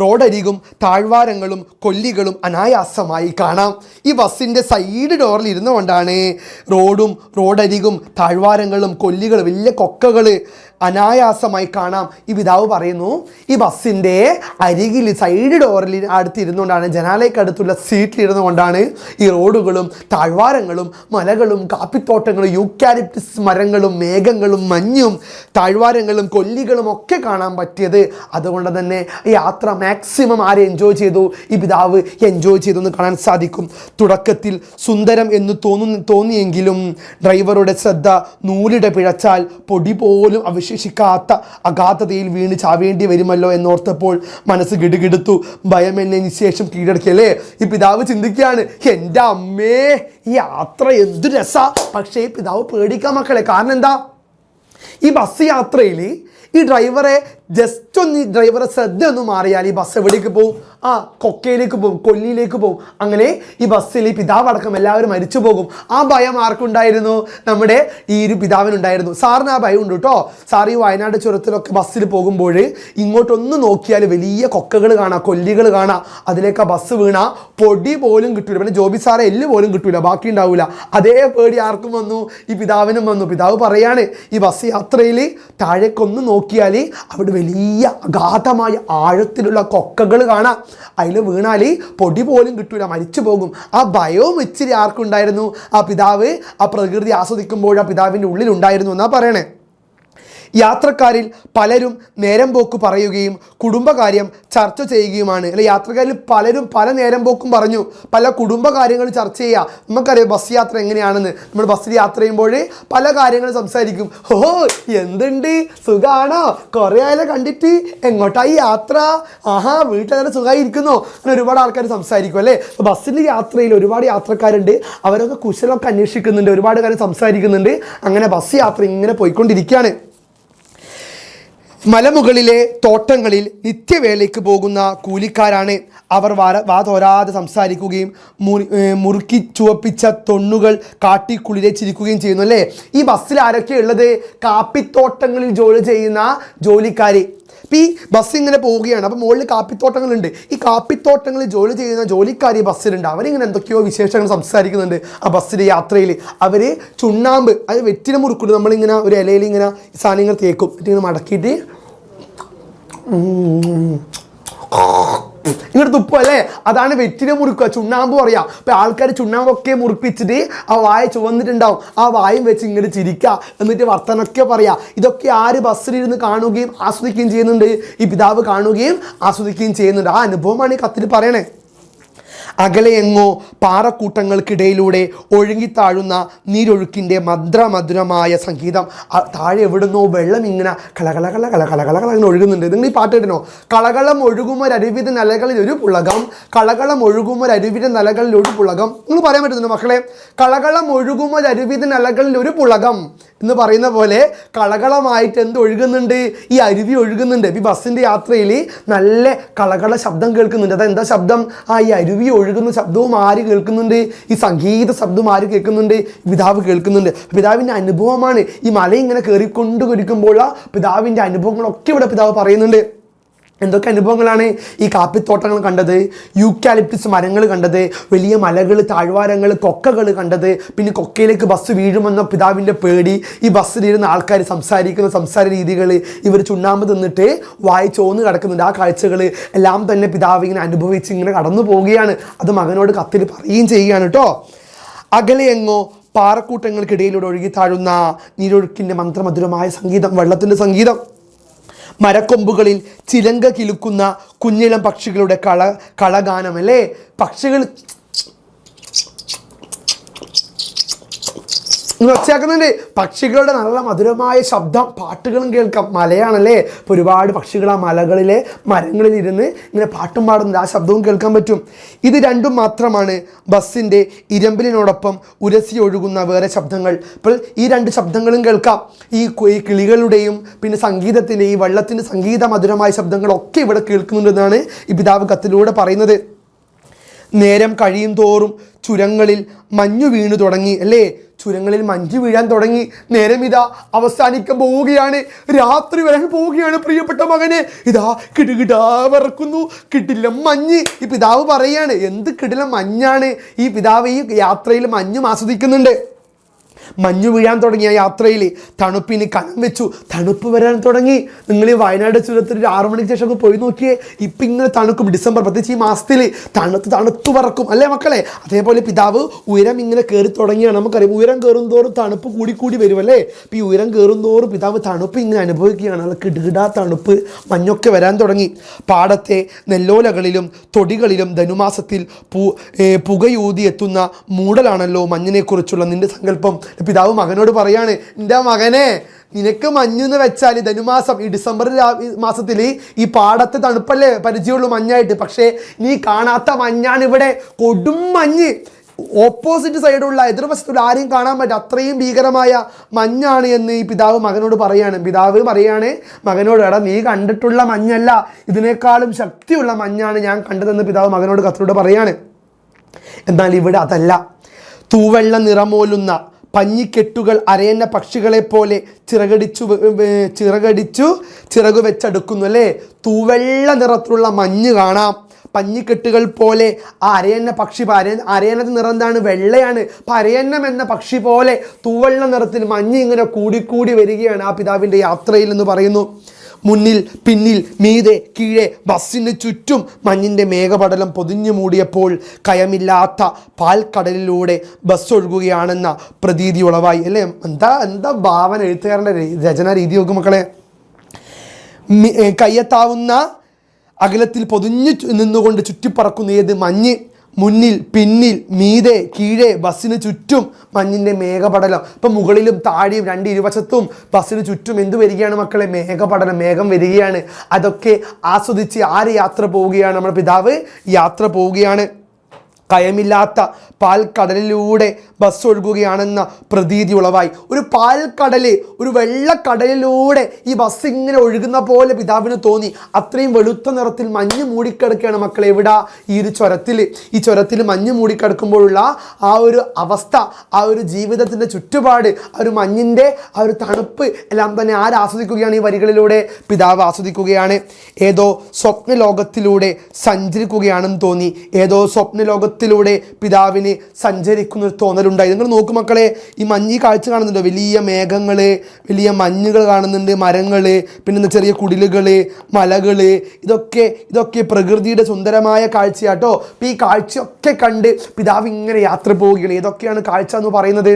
റോഡരികും താഴ്വാരങ്ങളും കൊല്ലികളും അനായാസമായി കാണാം. ഈ ബസ്സിൻ്റെ സൈഡ് ഡോറിൽ ഇരുന്നുകൊണ്ടാണ് റോഡരികും താഴ്വാരങ്ങളും കൊല്ലികളും, വലിയ കൊക്കകൾ, അനായാസമായി കാണാം. ഈ പിതാവ് പറയുന്നു, ഈ ബസ്സിൻ്റെ അരികിൽ സൈഡ് ഡോറിൽ അടുത്തിരുന്നുകൊണ്ടാണ്, ജനാലയ്ക്ക് അടുത്തുള്ള സീറ്റിലിരുന്നു കൊണ്ടാണ് ഈ റോഡുകളും താഴ്വാരങ്ങളും മലകളും കാപ്പിത്തോട്ടങ്ങളും യൂക്കാലിപ്റ്റസ് മരങ്ങളും മേഘങ്ങളും മഞ്ഞും താഴ്വാരങ്ങളും കൊല്ലികളും ഒക്കെ കാണാൻ പറ്റിയത്. അതുകൊണ്ട് തന്നെ യാത്ര മാക്സിമം ആരെ എൻജോയ് ചെയ്തു? ഈ പിതാവ് എൻജോയ് ചെയ്തു എന്ന് കാണാൻ സാധിക്കും. തുടക്കത്തിൽ സുന്ദരം എന്ന് തോന്നിയെങ്കിലും ഡ്രൈവറുടെ ശ്രദ്ധ നൂലിട പിഴച്ചാൽ പൊടി പോലും അവശേഷിക്കാത്ത അഗാധതയിൽ വീണ് ചാവേണ്ടി വരുമല്ലോ എന്നോർത്തപ്പോൾ മനസ്സ് ഗിടുകിടുത്തു. ഭയം എന്നെ നിശേഷം കീഴടക്കിയല്ലേ? ഈ പിതാവ് ചിന്തിക്കുകയാണ്, എൻ്റെ അമ്മേ, ഈ യാത്ര എന്ത് രസാ. പക്ഷേ ഈ പിതാവ് പേടിക്കാൻ മക്കളെ. കാരണം എന്താ? ഈ ബസ് യാത്രയിൽ ഈ ഡ്രൈവറെ ജസ്റ്റ് ഒന്ന് ഡ്രൈവറെ ശ്രദ്ധ ഒന്ന് മാറിയാൽ ഈ ബസ് എവിടേക്ക് പോകും? കൊക്കയിലേക്ക് പോകും, കൊല്ലിയിലേക്ക് പോകും. അങ്ങനെ ഈ ബസ്സിൽ ഈ പിതാവടക്കം എല്ലാവരും മരിച്ചു പോകും. ആ ഭയം ആർക്കുണ്ടായിരുന്നു? നമ്മുടെ ഈ ഒരു പിതാവിനുണ്ടായിരുന്നു. സാറിന് ആ ഭയം ഉണ്ട് കേട്ടോ. സാർ ഈ വയനാട് ചുരത്തിലൊക്കെ ബസ്സിൽ പോകുമ്പോൾ ഇങ്ങോട്ടൊന്ന് നോക്കിയാൽ വലിയ കൊക്കകൾ കാണാം, കൊല്ലികൾ കാണാം. അതിലേക്ക് ആ ബസ് വീണാൽ പൊടി പോലും കിട്ടൂല. പിന്നെ ജോബി സാറെ എല്ല് പോലും കിട്ടൂല, ബാക്കി ഉണ്ടാവില്ല. അതേ പേടി ആർക്കും വന്നു? ഈ പിതാവിനും വന്നു. പിതാവ് പറയാണ്, ഈ ബസ് യാത്രയിൽ താഴേക്കൊന്ന് നോക്കിയാൽ അവിടെ വലിയ അഗാധമായ ആഴത്തിലുള്ള കൊക്കകൾ കാണാം. അതിൽ വീണാൽ പൊടി പോലും കിട്ടൂല, മരിച്ചു പോകും. ആ ഭയവും ഇച്ചിരി ആർക്കുണ്ടായിരുന്നു? ആ പിതാവ് ആ പ്രകൃതി ആസ്വദിക്കുമ്പോൾ ആ പിതാവിൻ്റെ ഉള്ളിലുണ്ടായിരുന്നു എന്നാ പറയണേ. യാത്രക്കാരിൽ പലരും നേരം പോക്ക് പറയുകയും കുടുംബകാര്യം ചർച്ച ചെയ്യുകയുമാണ്. അല്ലെ, യാത്രക്കാരിൽ പലരും പല നേരം പോക്കും പറഞ്ഞു, പല കുടുംബകാര്യങ്ങൾ ചർച്ച ചെയ്യുക. നമുക്കറിയാം ബസ് യാത്ര എങ്ങനെയാണെന്ന്. നമ്മൾ ബസ്സിൽ യാത്ര ചെയ്യുമ്പോൾ പല കാര്യങ്ങൾ സംസാരിക്കും. ഓ, എന്തുണ്ട്, സുഖമാണോ, കുറേ ആയാലും കണ്ടിട്ട്, എങ്ങോട്ടായി യാത്ര, ആഹാ വീട്ടിൽ സുഖമായിരിക്കുന്നോ, അങ്ങനെ ഒരുപാട് ആൾക്കാർ സംസാരിക്കും അല്ലേ. ബസ്സിൻ്റെ യാത്രയിൽ ഒരുപാട് യാത്രക്കാരുണ്ട്, അവരൊക്കെ കുശലമൊക്കെ അന്വേഷിക്കുന്നുണ്ട്, ഒരുപാട് കാര്യം സംസാരിക്കുന്നുണ്ട്. അങ്ങനെ ബസ് യാത്ര ഇങ്ങനെ പോയിക്കൊണ്ടിരിക്കുകയാണ്. മലമുകളിലെ തോട്ടങ്ങളിൽ നിത്യവേലയ്ക്ക് പോകുന്ന കൂലിക്കാരാണ് അവർ. വാതോരാതെ സംസാരിക്കുകയും മുറുക്കി ചുവപ്പിച്ച തൊണ്ണുകൾ കാട്ടി കുളിരച്ചിരിക്കുകയും ചെയ്യുന്നു അല്ലേ. ഈ ബസ്സിൽ ആരൊക്കെയാണ് ഉള്ളത്? കാപ്പിത്തോട്ടങ്ങളിൽ ജോലി ചെയ്യുന്ന ജോലിക്കാർ. ഇപ്പം ഈ ബസ് ഇങ്ങനെ പോവുകയാണ്, അപ്പോൾ മുകളിൽ കാപ്പിത്തോട്ടങ്ങളുണ്ട്. ഈ കാപ്പിത്തോട്ടങ്ങളിൽ ജോലി ചെയ്യുന്ന ജോലിക്കാർ ഈ ബസ്സിലുണ്ട്. അവരിങ്ങനെ എന്തൊക്കെയോ വിശേഷങ്ങൾ സംസാരിക്കുന്നുണ്ട് ആ ബസ്സിൻ്റെ യാത്രയിൽ. അവർ ചുണ്ണാമ്പ്, അത് വെറ്റില മുറുക്കുണ്ട്, നമ്മളിങ്ങനെ ഒരു ഇലയിൽ ഇങ്ങനെ സാധനങ്ങൾ തേക്കും, എന്നിട്ട് മടക്കിയിട്ട് ഇങ്ങോട്ട് തുപ്പും അല്ലേ. അതാണ് വെറ്റില മുറുക്കുക, ചുണ്ണാമ്പ് പറയാം. അപ്പം ആൾക്കാർ ചുണ്ണാമ്പൊക്കെ മുറിപ്പിച്ചിട്ട് ആ വായ ചുവന്നിട്ടുണ്ടാവും. ആ വായും വെച്ച് ഇങ്ങോട്ട് ചിരിക്കുക, എന്നിട്ട് വർത്തനൊക്കെ പറയാം. ഇതൊക്കെ ആര് ബസ്സിലിരുന്ന് കാണുകയും ആസ്വദിക്കുകയും ചെയ്യുന്നുണ്ട്? ഈ പിതാവ് കാണുകയും ആസ്വദിക്കുകയും ചെയ്യുന്നുണ്ട്. ആ അനുഭവമാണ് ഈ കത്തിൽ പറയണേ. അകലെയെങ്ങോ പാറക്കൂട്ടങ്ങൾക്കിടയിലൂടെ ഒഴുകിത്താഴുന്ന നീരൊഴുക്കിൻ്റെ മധുരമായ സംഗീതം. താഴെ എവിടുന്നോ വെള്ളം ഇങ്ങനെ കളകള കള കള കളകള കള ഇങ്ങനെ ഒഴുകുന്നുണ്ട്. നിങ്ങൾ ഈ പാട്ട് കേട്ടോ? കളകളം ഒഴുകുമൊരരുവിധ നിലകളിൽ ഒരു പുളകം, കളകളം ഒഴുകുമൊരരുവിധ നിലകളിൽ ഒരു പുളകം. നിങ്ങൾ പറയാൻ പറ്റുന്നുണ്ടോ മക്കളെ? കളകളം ഒഴുകുമൊരരുവിധ നിലകളിൽ ഒരു പുളകം എന്ന് പറയുന്ന പോലെ കളകളമായിട്ട് എന്ത് ഒഴുകുന്നുണ്ട്? ഈ അരുവി ഒഴുകുന്നുണ്ട്. ഈ ബസ്സിൻ്റെ യാത്രയിൽ നല്ല കളകള ശബ്ദം കേൾക്കുന്നുണ്ട്. അതെന്താ ശബ്ദം? ഈ അരുവി ഒഴുകുന്ന ശബ്ദവും ആര് കേൾക്കുന്നുണ്ട്? ഈ സംഗീത ശബ്ദവും ആര് കേൾക്കുന്നുണ്ട്? പിതാവ് കേൾക്കുന്നുണ്ട്. പിതാവിൻ്റെ അനുഭവമാണ്. ഈ മല ഇങ്ങനെ കയറിക്കൊണ്ടിരിക്കുമ്പോൾ പിതാവിൻ്റെ അനുഭവങ്ങളൊക്കെ ഇവിടെ പിതാവ് പറയുന്നുണ്ട്. എന്തൊക്കെ അനുഭവങ്ങളാണ്? ഈ കാപ്പിത്തോട്ടങ്ങൾ കണ്ടത്, യൂക്കാലിപ്റ്റസ് മരങ്ങൾ കണ്ടത്, വലിയ മലകൾ, താഴ്വാരങ്ങൾ, കൊക്കകൾ കണ്ടത്, പിന്നെ കൊക്കയിലേക്ക് ബസ് വീഴുമെന്ന പിതാവിൻ്റെ പേടി, ഈ ബസ്സിലിരുന്ന ആൾക്കാർ സംസാരിക്കുന്ന സംസാര രീതികൾ, ഇവർ ചുണ്ണാമ്പ് തിന്നിട്ട് വായി ചോന്ന് കിടക്കുന്നുണ്ട്. ആ കാഴ്ചകൾ എല്ലാം തന്നെ പിതാവ് ഇങ്ങനെ അനുഭവിച്ച് ഇങ്ങനെ കടന്നു പോവുകയാണ്. അത് മകനോട് കത്തിൽ പറയുകയും ചെയ്യുകയാണ് കേട്ടോ. അകലെയെങ്ങോ പാറക്കൂട്ടങ്ങൾക്കിടയിലൂടെ ഒഴുകി താഴുന്ന നീരൊഴുക്കിൻ്റെ മന്ത്രമധുരമായ സംഗീതം, വെള്ളത്തിൻ്റെ സംഗീതം. മരക്കൊമ്പുകളിൽ ചിലങ്ക കിലുക്കുന്ന കുഞ്ഞിളം പക്ഷികളുടെ കളഗാനം അല്ലേ. പക്ഷികൾ ഒച്ചയാക്കുന്നുണ്ട്. പക്ഷികളുടെ നല്ല മധുരമായ ശബ്ദം, പാട്ടുകളും കേൾക്കാം. മലയാണല്ലേ, ഇപ്പോൾ ഒരുപാട് പക്ഷികൾ ആ മലകളിലെ മരങ്ങളിൽ ഇരുന്ന് ഇങ്ങനെ പാട്ടും പാടുന്നുണ്ട്. ആ ശബ്ദവും കേൾക്കാൻ പറ്റും. ഇത് രണ്ടും മാത്രമാണ് ബസ്സിൻ്റെ ഇരമ്പലിനോടൊപ്പം ഉരസി ഒഴുകുന്ന വേറെ ശബ്ദങ്ങൾ. ഇപ്പോൾ ഈ രണ്ട് ശബ്ദങ്ങളും കേൾക്കാം. ഈ കിളികളുടെയും പിന്നെ സംഗീതത്തിൻ്റെ, ഈ വെള്ളത്തിൻ്റെ സംഗീത മധുരമായ ശബ്ദങ്ങളൊക്കെ ഇവിടെ കേൾക്കുന്നുണ്ടെന്നാണ് ഈ പിതാവ് കത്തിലൂടെ പറയുന്നത്. നേരം കഴിയും തോറും ചുരങ്ങളിൽ മഞ്ഞു വീണു തുടങ്ങി അല്ലേ. ചുരങ്ങളിൽ മഞ്ഞ് വീഴാൻ തുടങ്ങി. നേരം ഇതാ അവസാനിക്കാൻ പോവുകയാണ്, രാത്രി വരാൻ പോവുകയാണ് പ്രിയപ്പെട്ട മകനെ. ഇതാ കിടുകിടാ വിറക്കുന്നു, കിടിലം മഞ്ഞ്. ഈ പിതാവ് പറയാണ്, എന്ത് കിടിലം മഞ്ഞാണ്. ഈ പിതാവ് ഈ യാത്രയിൽ മഞ്ഞും ആസ്വദിക്കുന്നുണ്ട്. മഞ്ഞു വീഴാൻ തുടങ്ങിയ യാത്രയിൽ തണുപ്പിന് കനം വെച്ചു, തണുപ്പ് വരാൻ തുടങ്ങി. നിങ്ങൾ ഈ വയനാട് ചുരത്തിൽ ഒരു 6 മണിക്ക് ശേഷം പോയി നോക്കിയേ, ഇപ്പം ഇങ്ങനെ തണുക്കും. ഡിസംബർ പ്രത്യേകിച്ച് ഈ മാസത്തിൽ തണുത്തു പറക്കും അല്ലേ മക്കളെ? അതേപോലെ പിതാവ് ഉയരം ഇങ്ങനെ കയറി തുടങ്ങിയാണ്. നമുക്കറിയാം ഉയരം കയറും തോറും തണുപ്പ് കൂടി വരും അല്ലേ? അപ്പോൾ ഈ ഉയരം കയറും തോറും പിതാവ് തണുപ്പ് ഇങ്ങനെ അനുഭവിക്കുകയാണ്. അത് കിടുകിടാ തണുപ്പ്, മഞ്ഞൊക്കെ വരാൻ തുടങ്ങി. പാടത്തെ നെല്ലോലകളിലും തൊടികളിലും ധനുമാസത്തിൽ പുകയൂതി എത്തുന്ന മൂടലാണല്ലോ മഞ്ഞിനെക്കുറിച്ചുള്ള നിന്റെ സങ്കല്പം. പിതാവ് മകനോട് പറയാണ്, എൻ്റെ മകനെ, നിനക്ക് മഞ്ഞെന്ന് വെച്ചാൽ ധനുമാസം ഈ ഡിസംബർ മാസത്തിൽ ഈ പാടത്തെ തണുപ്പല്ലേ പരിചയമുള്ളൂ മഞ്ഞായിട്ട്. പക്ഷേ നീ കാണാത്ത മഞ്ഞാണ് ഇവിടെ, കൊടും മഞ്ഞ്. ഓപ്പോസിറ്റ് സൈഡുള്ള എതിർവശത്തുള്ള ആരെയും കാണാൻ പറ്റും, അത്രയും ഭീകരമായ മഞ്ഞാണ് എന്ന് ഈ പിതാവ് മകനോട് പറയാണ്. പിതാവ് പറയാണ് മകനോട്, എടാ നീ കണ്ടിട്ടുള്ള മഞ്ഞല്ല, ഇതിനേക്കാളും ശക്തിയുള്ള മഞ്ഞാണ് ഞാൻ കണ്ടതെന്ന് പിതാവ് മകനോട് കത്തിലൂടെ പറയാണ്. എന്നാൽ ഇവിടെ അതല്ല. തൂവെള്ള നിറമോലുന്ന പഞ്ഞിക്കെട്ടുകൾ അരയന്ന പക്ഷികളെ പോലെ ചിറകു വെച്ചെടുക്കുന്നു അല്ലേ? തൂവെള്ള നിറത്തിലുള്ള മഞ്ഞ് കാണാം. പഞ്ഞിക്കെട്ടുകൾ പോലെ ആ അരയന്ന പക്ഷി, അരയന്നത്തെ നിറം എന്താണ്? വെള്ളയാണ്. അപ്പം അരയന്നം എന്ന പക്ഷി പോലെ തൂവെള്ള നിറത്തിൽ മഞ്ഞ് ഇങ്ങനെ കൂടിക്കൂടി വരികയാണ് ആ പിതാവിൻ്റെ യാത്രയിൽ എന്ന് പറയുന്നു. മുന്നിൽ പിന്നിൽ മീതെ കീഴെ ബസ്സിന് ചുറ്റും മഞ്ഞിൻ്റെ മേഘപടലം പൊതിഞ്ഞു മൂടിയപ്പോൾ കയമില്ലാത്ത പാൽക്കടലിലൂടെ ബസ് ഒഴുകുകയാണെന്ന പ്രതീതി ഉളവായി അല്ലേ? എന്താ ഭാവന, എഴുത്തുകാരൻ്റെ രചനാ രീതി നോക്കും മക്കളെ. കയ്യെത്താവുന്ന അകലത്തിൽ പൊതിഞ്ഞു നിന്നുകൊണ്ട് ചുറ്റിപ്പറക്കുന്ന ഏത് മഞ്ഞ്, മുന്നിൽ പിന്നിൽ മീതെ കീഴെ ബസ്സിന് ചുറ്റും മഞ്ഞിൻ്റെ മേഘപടലം. ഇപ്പം മുകളിലും താഴെയും രണ്ട് ഇരുവശത്തും ബസ്സിന് ചുറ്റും എന്ത് വരികയാണ് മക്കളെ? മേഘപടലം, മേഘം വരികയാണ്. അതൊക്കെ ആസ്വദിച്ച് ആര് യാത്ര പോവുകയാണ്? നമ്മുടെ പിതാവ് യാത്ര പോവുകയാണ്. കയമില്ലാത്ത പാൽക്കടലിലൂടെ ബസ് ഒഴുകുകയാണെന്ന പ്രതീതി ഉളവായി. ഒരു പാൽക്കടൽ, ഒരു വെള്ളക്കടലിലൂടെ ഈ ബസ് ഇങ്ങനെ ഒഴുകുന്ന പോലെ പിതാവിന് തോന്നി. അത്രയും വെളുത്ത നിറത്തിൽ മഞ്ഞ് മൂടിക്കിടക്കുകയാണ് മക്കളെ. എവിടെ? ഈ ഒരു ചുരത്തിൽ. ഈ ചുരത്തിൽ മഞ്ഞ് മൂടിക്കിടക്കുമ്പോഴുള്ള ആ ഒരു അവസ്ഥ, ആ ഒരു ജീവിതത്തിൻ്റെ ചുറ്റുപാട്, ആ ഒരു മഞ്ഞിൻ്റെ ആ ഒരു തണുപ്പ് എല്ലാം തന്നെ ആര് ആസ്വദിക്കുകയാണ്? ഈ വരികളിലൂടെ പിതാവ് ആസ്വദിക്കുകയാണ്. ഏതോ സ്വപ്ന ലോകത്തിലൂടെ സഞ്ചരിക്കുകയാണെന്ന് തോന്നി. ഏതോ സ്വപ്ന ലോകത്തിലൂടെ പിതാവിന് സഞ്ചരിക്കുന്ന ഒരു തോന്നലുണ്ടായി. നിങ്ങൾ നോക്കും മക്കളെ, ഈ മഞ്ഞ് കാഴ്ച കാണുന്നുണ്ട്. വലിയ മേഘങ്ങൾ, വലിയ മഞ്ഞുകൾ കാണുന്നുണ്ട്, മരങ്ങൾ, പിന്നെ ചെറിയ കുടിലുകൾ, മലകൾ, ഇതൊക്കെ പ്രകൃതിയുടെ സുന്ദരമായ കാഴ്ചയാട്ടോ. അപ്പോൾ ഈ കാഴ്ചയൊക്കെ കണ്ട് പിതാവ് ഇങ്ങനെ യാത്ര പോവുകയാണ്. ഏതൊക്കെയാണ് കാഴ്ച എന്ന് പറയുന്നത്?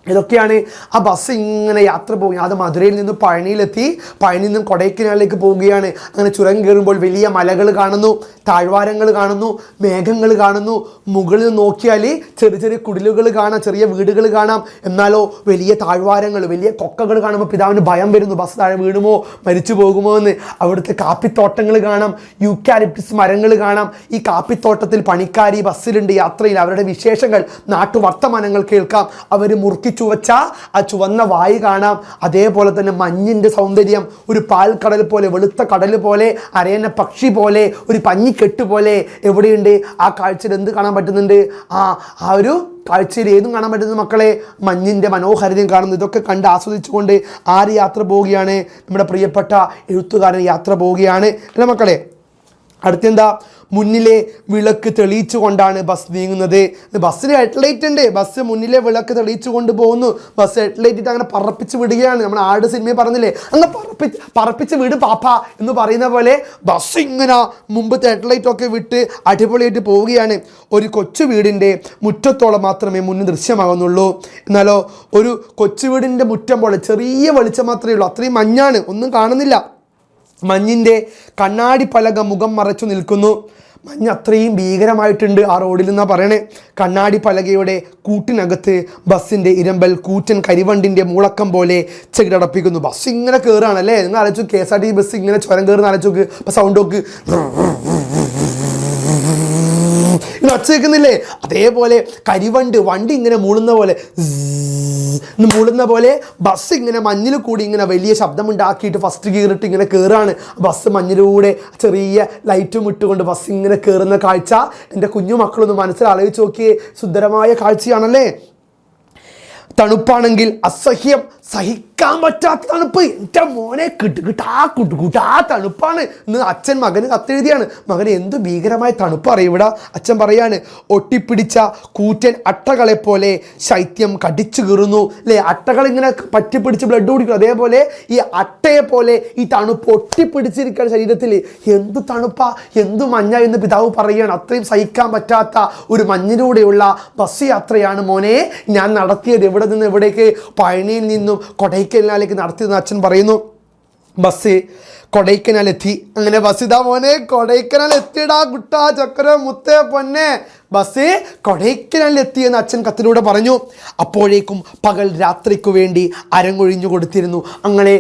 ഇതൊക്കെയാണ് ആ ബസ് ഇങ്ങനെ യാത്ര പോവുകയാണ്. അത് മധുരയിൽ നിന്ന് പഴനിയിലെത്തി, പഴനിയിൽ നിന്നും കൊടൈക്കനാലിലേക്ക് പോവുകയാണ്. അങ്ങനെ ചുരം കയറുമ്പോൾ വലിയ മലകൾ കാണുന്നു, താഴ്വാരങ്ങൾ കാണുന്നു, മേഘങ്ങൾ കാണുന്നു. മുകളിൽ നിന്ന് നോക്കിയാൽ ചെറിയ ചെറിയ കുടിലുകൾ കാണാം, ചെറിയ വീടുകൾ കാണാം. എന്നാലോ വലിയ താഴ്വാരങ്ങൾ, വലിയ കൊക്കകൾ കാണുമ്പോൾ പിതാവിന് ഭയം വരുന്നു. ബസ് താഴെ വീണുമോ, മരിച്ചു പോകുമോ എന്ന്. അവിടുത്തെ കാപ്പിത്തോട്ടങ്ങൾ കാണാം, യൂക്കാലിപ്റ്റസ് മരങ്ങൾ കാണാം. ഈ കാപ്പിത്തോട്ടത്തിൽ പണിക്കാരി ബസ്സിലുണ്ട് യാത്രയിൽ. അവരുടെ വിശേഷങ്ങൾ, നാട്ടുവർത്തമാനങ്ങൾ കേൾക്കാം. അവർ മുറുക്കി ചുവച്ച ആ ചുവന്ന വായു കാണാം. അതേപോലെ തന്നെ മഞ്ഞിൻ്റെ സൗന്ദര്യം, ഒരു പാൽക്കടൽ പോലെ, വെളുത്ത കടൽ പോലെ, അരയന്ന പക്ഷി പോലെ, ഒരു പഞ്ഞിക്കെട്ട് പോലെ എവിടെയുണ്ട്? ആ കാഴ്ചയിൽ എന്ത് കാണാൻ പറ്റുന്നുണ്ട്? ആ ഒരു കാഴ്ചയിൽ ഏതും കാണാൻ പറ്റുന്ന മക്കളെ, മഞ്ഞിൻ്റെ മനോഹാരിതയും കാണുന്നു. ഇതൊക്കെ കണ്ട് ആസ്വദിച്ചുകൊണ്ട് ആര് യാത്ര പോവുകയാണ്? നമ്മുടെ പ്രിയപ്പെട്ട എഴുത്തുകാരൻ യാത്ര പോവുകയാണ് അല്ലേ മക്കളെ? അടുത്തെന്താ? മുന്നിലെ വിളക്ക് തെളിയിച്ചു കൊണ്ടാണ് ബസ് നീങ്ങുന്നത്. ബസ്സിന് ഹെഡ്ലൈറ്റ് ഉണ്ട്. ബസ് മുന്നിലെ വിളക്ക് തെളിയിച്ചു കൊണ്ട് പോകുന്നു. ബസ് ഹെഡ്ലൈറ്റ് ഇട്ട് അങ്ങനെ പറപ്പിച്ച് വിടുകയാണ്. നമ്മൾ ആട് സിനിമയിൽ പറഞ്ഞില്ലേ, അങ്ങ് പറപ്പിച്ച് വിട് പാപ്പ എന്ന് പറയുന്ന പോലെ ബസ് ഇങ്ങനെ മുമ്പത്തെ ഹെഡ്ലൈറ്റ് ഒക്കെ വിട്ട് അടിപൊളിയായിട്ട് പോവുകയാണ്. ഒരു കൊച്ചു വീടിൻ്റെ മുറ്റത്തോളം മാത്രമേ മുന്നിൽ ദൃശ്യമാകുന്നുള്ളൂ. എന്നാലോ ഒരു കൊച്ചു വീടിൻ്റെ മുറ്റം പോലെ ചെറിയ വെളിച്ചം മാത്രമേ ഉള്ളൂ. അത്രയും മഞ്ഞാണ്, ഒന്നും കാണുന്നില്ല. മഞ്ഞിൻ്റെ കണ്ണാടി പലക മുഖം മറച്ചു നിൽക്കുന്നു. മഞ്ഞ് അത്രയും ഭീകരമായിട്ടുണ്ട് ആ റോഡിൽ നിന്നാണ് പറയണേ. കണ്ണാടി പലകയുടെ കൂട്ടിനകത്ത് ബസ്സിൻ്റെ ഇരമ്പൽ കൂറ്റൻ കരിവണ്ടിൻ്റെ മൂളക്കം പോലെ ചെകിടടപ്പിക്കുന്നു. ബസ് ഇങ്ങനെ കയറുകയാണല്ലേ. നിങ്ങൾ ആലോചിച്ചു, KSRTC ബസ് ഇങ്ങനെ ചുരം കയറുന്ന ആലോചിച്ചു. അപ്പോൾ സൗണ്ട് നോക്ക്, ഇങ്ങനെ ഒച്ച കേൾക്കുന്നില്ലേ? അതേപോലെ കരിവണ്ട്, വണ്ടി ഇങ്ങനെ മൂളുന്ന പോലെ ബസ് ഇങ്ങനെ മഞ്ഞിൽ കൂടി ഇങ്ങനെ വലിയ ശബ്ദമുണ്ടാക്കിയിട്ട് ഫസ്റ്റ് ഗിയറിട്ട് ഇങ്ങനെ കയറാണ്. ബസ് മഞ്ഞിലൂടെ ചെറിയ ലൈറ്റും ഇട്ടുകൊണ്ട് ബസ് ഇങ്ങനെ കയറുന്ന കാഴ്ച എൻ്റെ കുഞ്ഞു മക്കളൊന്ന് മനസ്സിലാലോചിച്ച് നോക്കിയേ. സുന്ദരമായ കാഴ്ചയാണല്ലേ? തണുപ്പാണെങ്കിൽ അസഹ്യം, സഹിക്കാൻ പറ്റാത്ത തണുപ്പ്, എൻ്റെ മോനെ കുട്ടുകുട്ടാ തണുപ്പാണ് എന്ന് അച്ഛൻ മകന് കത്തെഴുതിയാണ്. മകന് എന്ത് ഭീകരമായ തണുപ്പ് അറിയും. ഇവിടെ അച്ഛൻ പറയാണ്, ഒട്ടിപ്പിടിച്ച കൂറ്റൻ അട്ടകളെ പോലെ ശൈത്യം കടിച്ചു കീറുന്നു അല്ലേ. അട്ടകൾ ഇങ്ങനെ പറ്റിപ്പിടിച്ച് ബ്ലഡ് കുടിക്കും, അതേപോലെ ഈ അട്ടയെ പോലെ ഈ തണുപ്പ് ഒട്ടിപ്പിടിച്ചിരിക്കുകയാണ് ശരീരത്തിൽ. എന്ത് തണുപ്പാ, എന്ത് മഞ്ഞ എന്ന് പിതാവ് പറയുകയാണ്. അത്രയും സഹിക്കാൻ പറ്റാത്ത ഒരു മഞ്ഞിലൂടെയുള്ള ബസ് യാത്രയാണ് മോനെ ഞാൻ നടത്തിയത്. എവിടെ നിന്ന് എവിടേക്ക്? പഴനിയിൽ നിന്നും കൊടൈക്കനാലിലേക്ക് നടത്തിയെന്ന് അച്ഛൻ പറയുന്നു. ബസ് കൊടൈക്കനാലെത്തി. അങ്ങനെ ബസ് ഇതാ മോനെ കൊടൈക്കനാൽ എത്തിയിടാ കുട്ടാ ചക്കര മുത്തേ പൊന്നെ, ബസ് കൊടൈക്കനാലിലെത്തി എന്ന് അച്ഛൻ കത്തിലൂടെ പറഞ്ഞു. അപ്പോഴേക്കും പകൽ രാത്രിക്കു വേണ്ടി അരങ്ങൊഴിഞ്ഞു കൊടുത്തിരുന്നു. അങ്ങനെ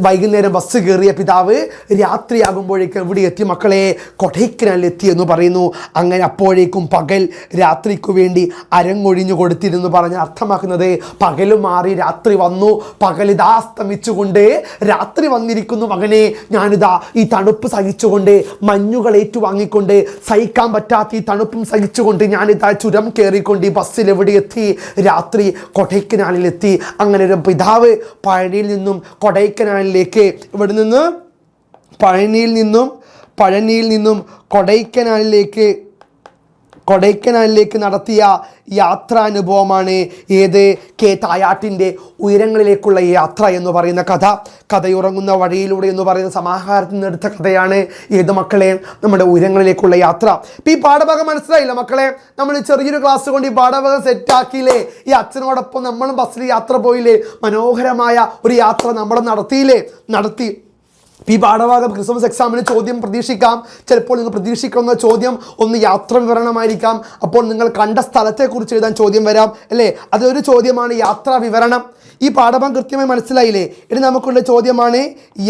വൈകുന്നേരം ബസ് കയറിയ പിതാവ് രാത്രിയാകുമ്പോഴേക്കും എവിടെ എത്തി മക്കളെ? കൊടൈക്കനാലിലെത്തി എന്ന് പറയുന്നു. അങ്ങനെ അപ്പോഴേക്കും പകൽ രാത്രിക്കു വേണ്ടി അരങ്ങൊഴിഞ്ഞു കൊടുത്തിരുന്നു പറഞ്ഞ് അർത്ഥമാക്കുന്നത് പകലും മാറി രാത്രി വന്നു, പകലിതാ അസ്തമിച്ചുകൊണ്ട് രാത്രി വന്നിരിക്കുന്നു. മകനെ ഞാനിതാ ഈ തണുപ്പ് സഹിച്ചുകൊണ്ട്, മഞ്ഞുകൾ ഏറ്റുവാങ്ങിക്കൊണ്ട്, സഹിക്കാൻ പറ്റാത്ത ഈ തണുപ്പും സഹിച്ചുകൊണ്ട് ഞാനിതാ ചുരം കയറിക്കൊണ്ട് ഈ ബസ്സിൽ എവിടെ എത്തി? രാത്രി കൊടൈക്കനാലിലെത്തി. അങ്ങനെ ഒരു പിതാവ് പഴനിയിൽ നിന്നും കൊടൈക്കനാലിലേക്ക്, ഇവിടെ നിന്ന് പഴനിയിൽ നിന്നും കൊടൈക്കനാലിലേക്ക് നടത്തിയ യാത്രാനുഭവമാണ് ഏത്? കെ തായാട്ടിൻ്റെ ഉയരങ്ങളിലേക്കുള്ള യാത്ര എന്ന് പറയുന്ന കഥ. കഥയുറങ്ങുന്ന വഴിയിലൂടെ എന്ന് പറയുന്ന സമാഹാരത്തിൽ നിന്ന് എടുത്ത കഥയാണ് ഏത് മക്കളെ? നമ്മുടെ ഉയരങ്ങളിലേക്കുള്ള യാത്ര. ഇപ്പം ഈ പാഠഭാഗം മനസ്സിലായില്ല മക്കളെ? നമ്മൾ ചെറിയൊരു ക്ലാസ് കൊണ്ട് ഈ പാഠഭാഗം സെറ്റാക്കിയില്ലേ? ഈ അച്ഛനോടൊപ്പം നമ്മളും ബസ്സിൽ യാത്ര പോയില്ലേ? മനോഹരമായ ഒരു യാത്ര നമ്മൾ നടത്തി. ഈ പാഠഭാഗം ക്രിസ്മസ് എക്സാമിന് ചോദ്യം പ്രതീക്ഷിക്കാം. ചിലപ്പോൾ നിങ്ങൾ പ്രതീക്ഷിക്കുന്ന ചോദ്യം ഒന്ന് യാത്ര വിവരണമായിരിക്കാം. അപ്പോൾ നിങ്ങൾ കണ്ട സ്ഥലത്തെക്കുറിച്ച് എഴുതാൻ ചോദ്യം വരാം അല്ലേ? അതൊരു ചോദ്യമാണ് യാത്രാ വിവരണം. ഈ പാഠഭാഗം കൃത്യമായി മനസ്സിലായില്ലേ? ഇനി നമുക്കുള്ള ചോദ്യമാണ്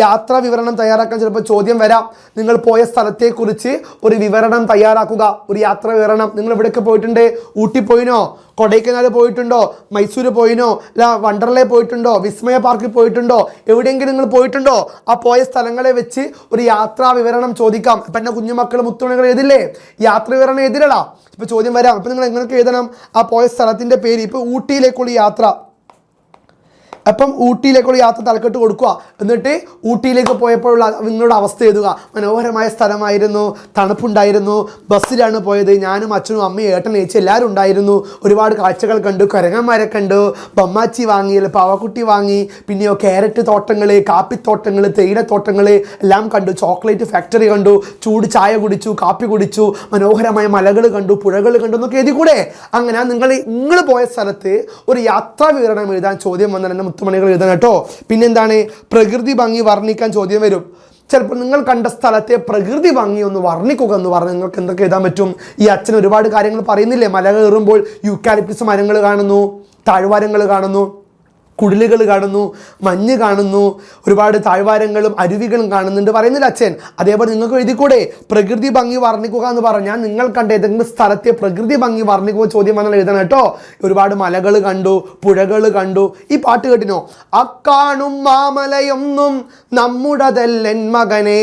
യാത്രാ വിവരണം തയ്യാറാക്കാൻ ചിലപ്പോൾ ചോദ്യം വരാം. നിങ്ങൾ പോയ സ്ഥലത്തെക്കുറിച്ച് ഒരു വിവരണം തയ്യാറാക്കുക, ഒരു യാത്രാ വിവരണം. നിങ്ങൾ എവിടെയൊക്കെ പോയിട്ടുണ്ട്? ഊട്ടി പോയിനോ? കൊടൈക്കനാൽ പോയിട്ടുണ്ടോ? മൈസൂർ പോയിനോ? അല്ല വണ്ടർലേ പോയിട്ടുണ്ടോ? വിസ്മയ പാർക്കിൽ പോയിട്ടുണ്ടോ? എവിടെയെങ്കിലും നിങ്ങൾ പോയിട്ടുണ്ടോ? ആ പോയ സ്ഥലങ്ങളെ വെച്ച് ഒരു യാത്രാ വിവരണം ചോദിക്കാം. അപ്പം എൻ്റെ കുഞ്ഞുമക്കൾ മുത്തുമണികൾ എഴുതില്ലേ? യാത്രാ വിവരണം എഴുതില്ലടാ. ഇപ്പോൾ ചോദ്യം വരാം. അപ്പം നിങ്ങൾ എങ്ങനെയൊക്കെ എഴുതണം? ആ പോയ സ്ഥലത്തിൻ്റെ പേര്. ഇപ്പോൾ ഊട്ടിയിലേക്കുള്ള യാത്ര, അപ്പം ഊട്ടിയിലേക്കുള്ള യാത്ര തലക്കെട്ട് കൊടുക്കുക. എന്നിട്ട് ഊട്ടിയിലേക്ക് പോയപ്പോഴുള്ള നിങ്ങളുടെ അവസ്ഥ എഴുതുക. മനോഹരമായ സ്ഥലമായിരുന്നു, തണുപ്പുണ്ടായിരുന്നു, ബസ്സിലാണ് പോയത്, ഞാനും അച്ഛനും അമ്മയും ഏട്ടനും ചേച്ചി എല്ലാവരും ഉണ്ടായിരുന്നു, ഒരുപാട് കാഴ്ചകൾ കണ്ടു, കുരങ്ങന്മാരെ കണ്ടു, ബമ്മാച്ചി വാങ്ങി, പാവക്കുട്ടി വാങ്ങി, പിന്നെയോ ക്യാരറ്റ് തോട്ടങ്ങൾ, കാപ്പിത്തോട്ടങ്ങൾ, തേയിലത്തോട്ടങ്ങൾ എല്ലാം കണ്ടു, ചോക്ലേറ്റ് ഫാക്ടറി കണ്ടു, ചൂട് ചായ കുടിച്ചു, കാപ്പി കുടിച്ചു, മനോഹരമായ മലകൾ കണ്ടു, പുഴകൾ കണ്ടു എന്നൊക്കെ എഴുതി കൂടെ? അങ്ങനെ നിങ്ങൾ പോയ സ്ഥലത്ത് ഒരു യാത്രാ വിവരണം എഴുതാൻ ചോദ്യം വന്നാൽ തന്നെ മുത്തുമണികൾ എഴുതണം കേട്ടോ. പിന്നെന്താണ്? പ്രകൃതി ഭംഗി വർണ്ണിക്കാൻ ചോദ്യം വരും. ചിലപ്പോൾ നിങ്ങൾ കണ്ട സ്ഥലത്തെ പ്രകൃതി ഭംഗി ഒന്ന് വർണ്ണിക്കുക എന്ന് പറഞ്ഞാൽ നിങ്ങൾക്ക് എന്തൊക്കെ എഴുതാൻ പറ്റും? ഈ അച്ഛൻ ഒരുപാട് കാര്യങ്ങൾ പറയുന്നില്ലേ? മല കയറുമ്പോൾ യൂക്കാലിപ്റ്റസ് മരങ്ങൾ കാണുന്നു, താഴ്വാരങ്ങൾ കാണുന്നു, കുടിലുകൾ കാണുന്നു, മഞ്ഞ് കാണുന്നു, ഒരുപാട് താഴ്വാരങ്ങളും അരുവികളും കാണുന്നുണ്ട് പറയുന്നില്ല അച്ഛൻ? അതേപോലെ നിങ്ങൾക്ക് എഴുതിക്കൂടെ? പ്രകൃതി ഭംഗി വർണ്ണിക്കുക എന്ന് പറഞ്ഞാൽ നിങ്ങൾ കണ്ട ഏതെങ്കിലും സ്ഥലത്തെ പ്രകൃതി ഭംഗി വർണ്ണിക്കുക ചോദ്യം വന്നാൽ എഴുതണം കേട്ടോ. ഒരുപാട് മലകൾ കണ്ടു, പുഴകൾ കണ്ടു. ഈ പാട്ട് കേട്ടിനോ? അക്കാണും മാമലയൊന്നും നമ്മുടതല്ലൻ മകനെ,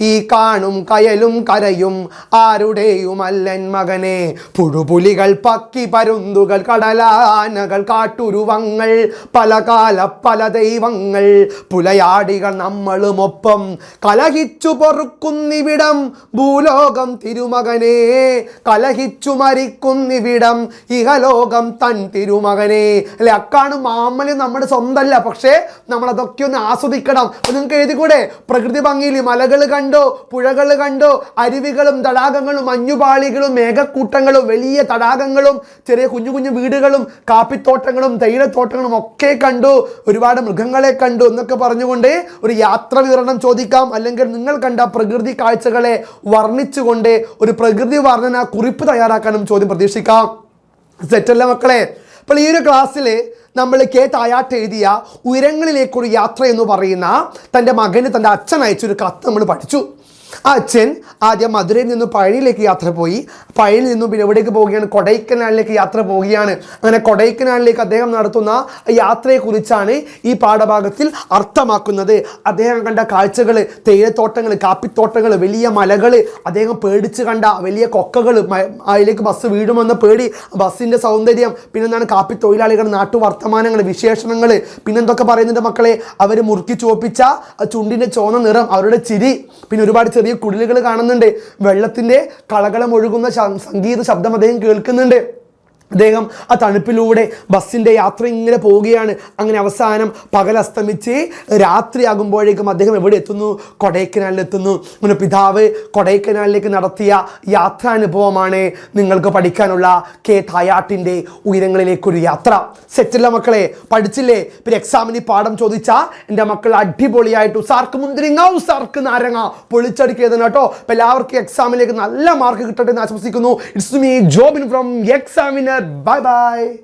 ഈ കാണും കയലും കരയും ആരുടെയുമല്ലൻ മകനെ, പുഴുപുലികൾ പക്കി പരുന്തുകൾ കടലാനകൾ കാട്ടുരുവങ്ങൾ പല കാല പല ദൈവങ്ങൾ പുലയാടികൾ നമ്മളുമൊപ്പം കലഹിച്ചു പൊറുക്കുന്നിവിടം ഭൂലോകം തിരുമകനെ, കലഹിച്ചു മരിക്കുന്നിവിടം ഇഹലോകം തൻ തിരുമകനെ. അല്ലെ? അക്കാണും മാമലും നമ്മുടെ സ്വന്തമല്ല, പക്ഷേ നമ്മളതൊക്കെ ഒന്ന് ആസ്വദിക്കണം. നിങ്ങൾക്ക് എഴുതിക്കൂടെ? പ്രകൃതി ഭംഗിയിൽ മലകൾ കണ്ടു, പുഴകൾ കണ്ടു, അരുവികളും തടാകങ്ങളും മഞ്ഞുപാളികളും മേഘക്കൂട്ടങ്ങളും വലിയ തടാകങ്ങളും ചെറിയ കുഞ്ഞു കുഞ്ഞു വീടുകളും കാപ്പിത്തോട്ടങ്ങളും തേയിലത്തോട്ടങ്ങളും ഒക്കെ കണ്ടു, ഒരുപാട് മൃഗങ്ങളെ കണ്ടു എന്നൊക്കെ പറഞ്ഞുകൊണ്ട് ഒരു യാത്രാ വിവരണം ചോദിക്കാം. അല്ലെങ്കിൽ നിങ്ങൾ കണ്ട പ്രകൃതി കാഴ്ചകളെ വർണ്ണിച്ചുകൊണ്ട് ഒരു പ്രകൃതി വർണ്ണന കുറിപ്പ് തയ്യാറാക്കാനും ചോദ്യം പ്രതീക്ഷിക്കാം. സെറ്റല്ല മക്കളെ? അപ്പോൾ ഈ ഒരു ക്ലാസ്സിൽ നമ്മൾ കെ തായാട്ട് എഴുതിയ ഉയരങ്ങളിലേക്കൊരു യാത്ര എന്ന് പറയുന്ന തൻ്റെ മകന് തൻ്റെ അച്ഛൻ അയച്ചൊരു കത്ത് നമ്മൾ പഠിച്ചു. ആ അച്ഛൻ ആദ്യം മധുരയിൽ നിന്നും പഴനിയിലേക്ക് യാത്ര പോയി. പഴനിയിൽ നിന്നും പിന്നെ എവിടേക്ക് പോവുകയാണ്? കൊടൈക്കനാലിലേക്ക് യാത്ര പോവുകയാണ്. അങ്ങനെ കൊടൈക്കനാലിലേക്ക് അദ്ദേഹം നടത്തുന്ന യാത്രയെക്കുറിച്ചാണ് ഈ പാഠഭാഗത്തിൽ അർത്ഥമാക്കുന്നത്. അദ്ദേഹം കണ്ട കാഴ്ചകൾ, തേയിലത്തോട്ടങ്ങൾ, കാപ്പിത്തോട്ടങ്ങൾ, വലിയ മലകൾ, അദ്ദേഹം പേടിച്ച് കണ്ട വലിയ കൊക്കകൾ, അതിലേക്ക് ബസ് വീഴുമെന്ന പേടി, ബസ്സിൻ്റെ സൗന്ദര്യം, പിന്നെന്താണ് കാപ്പി തൊഴിലാളികൾ, നാട്ടുവർത്തമാനങ്ങൾ, വിശേഷണങ്ങൾ, പിന്നെന്തൊക്കെ പറയുന്നുണ്ട് മക്കളെ, അവർ മുറുക്കി ചുവപ്പിച്ച ചുണ്ടിൻ്റെ ചോന്ന നിറം, അവരുടെ ചിരി, പിന്നെ ഒരുപാട് ചെറിയ കുടിലുകൾ കാണുന്നുണ്ട്. വെള്ളത്തിൻ്റെ കളകളം ഒഴുകുന്ന സംഗീത ശബ്ദം അദ്ദേഹം കേൾക്കുന്നുണ്ട്. അദ്ദേഹം ആ തണുപ്പിലൂടെ ബസ്സിൻ്റെ യാത്ര ഇങ്ങനെ പോവുകയാണ്. അങ്ങനെ അവസാനം പകലസ്തമിച്ച് രാത്രിയാകുമ്പോഴേക്കും അദ്ദേഹം എവിടെ എത്തുന്നു? കൊടൈക്കനാലിലെത്തുന്നു. അങ്ങനെ പിതാവ് കൊടൈക്കനാലിലേക്ക് നടത്തിയ യാത്രാനുഭവമാണ് നിങ്ങൾക്ക് പഠിക്കാനുള്ള കെ തായാട്ടിൻ്റെ ഉയരങ്ങളിലേക്കൊരു യാത്ര. സെറ്റല്ല മക്കളെ? പഠിച്ചില്ലേ? പിന്നെ എക്സാമിന് പാഠം ചോദിച്ചാൽ എൻ്റെ മക്കൾ അടിപൊളിയായിട്ട് സാർക്ക് മുന്തിരിങ്ങ, സാർക്ക് നാരങ്ങ പൊളിച്ചടിക്കുക കേട്ടോ. അപ്പം എല്ലാവർക്കും എക്സാമിലേക്ക് നല്ല മാർക്ക് കിട്ടട്ടെ എന്ന് ആശംസിക്കുന്നു. It's me Jobin from examiner. Bye bye.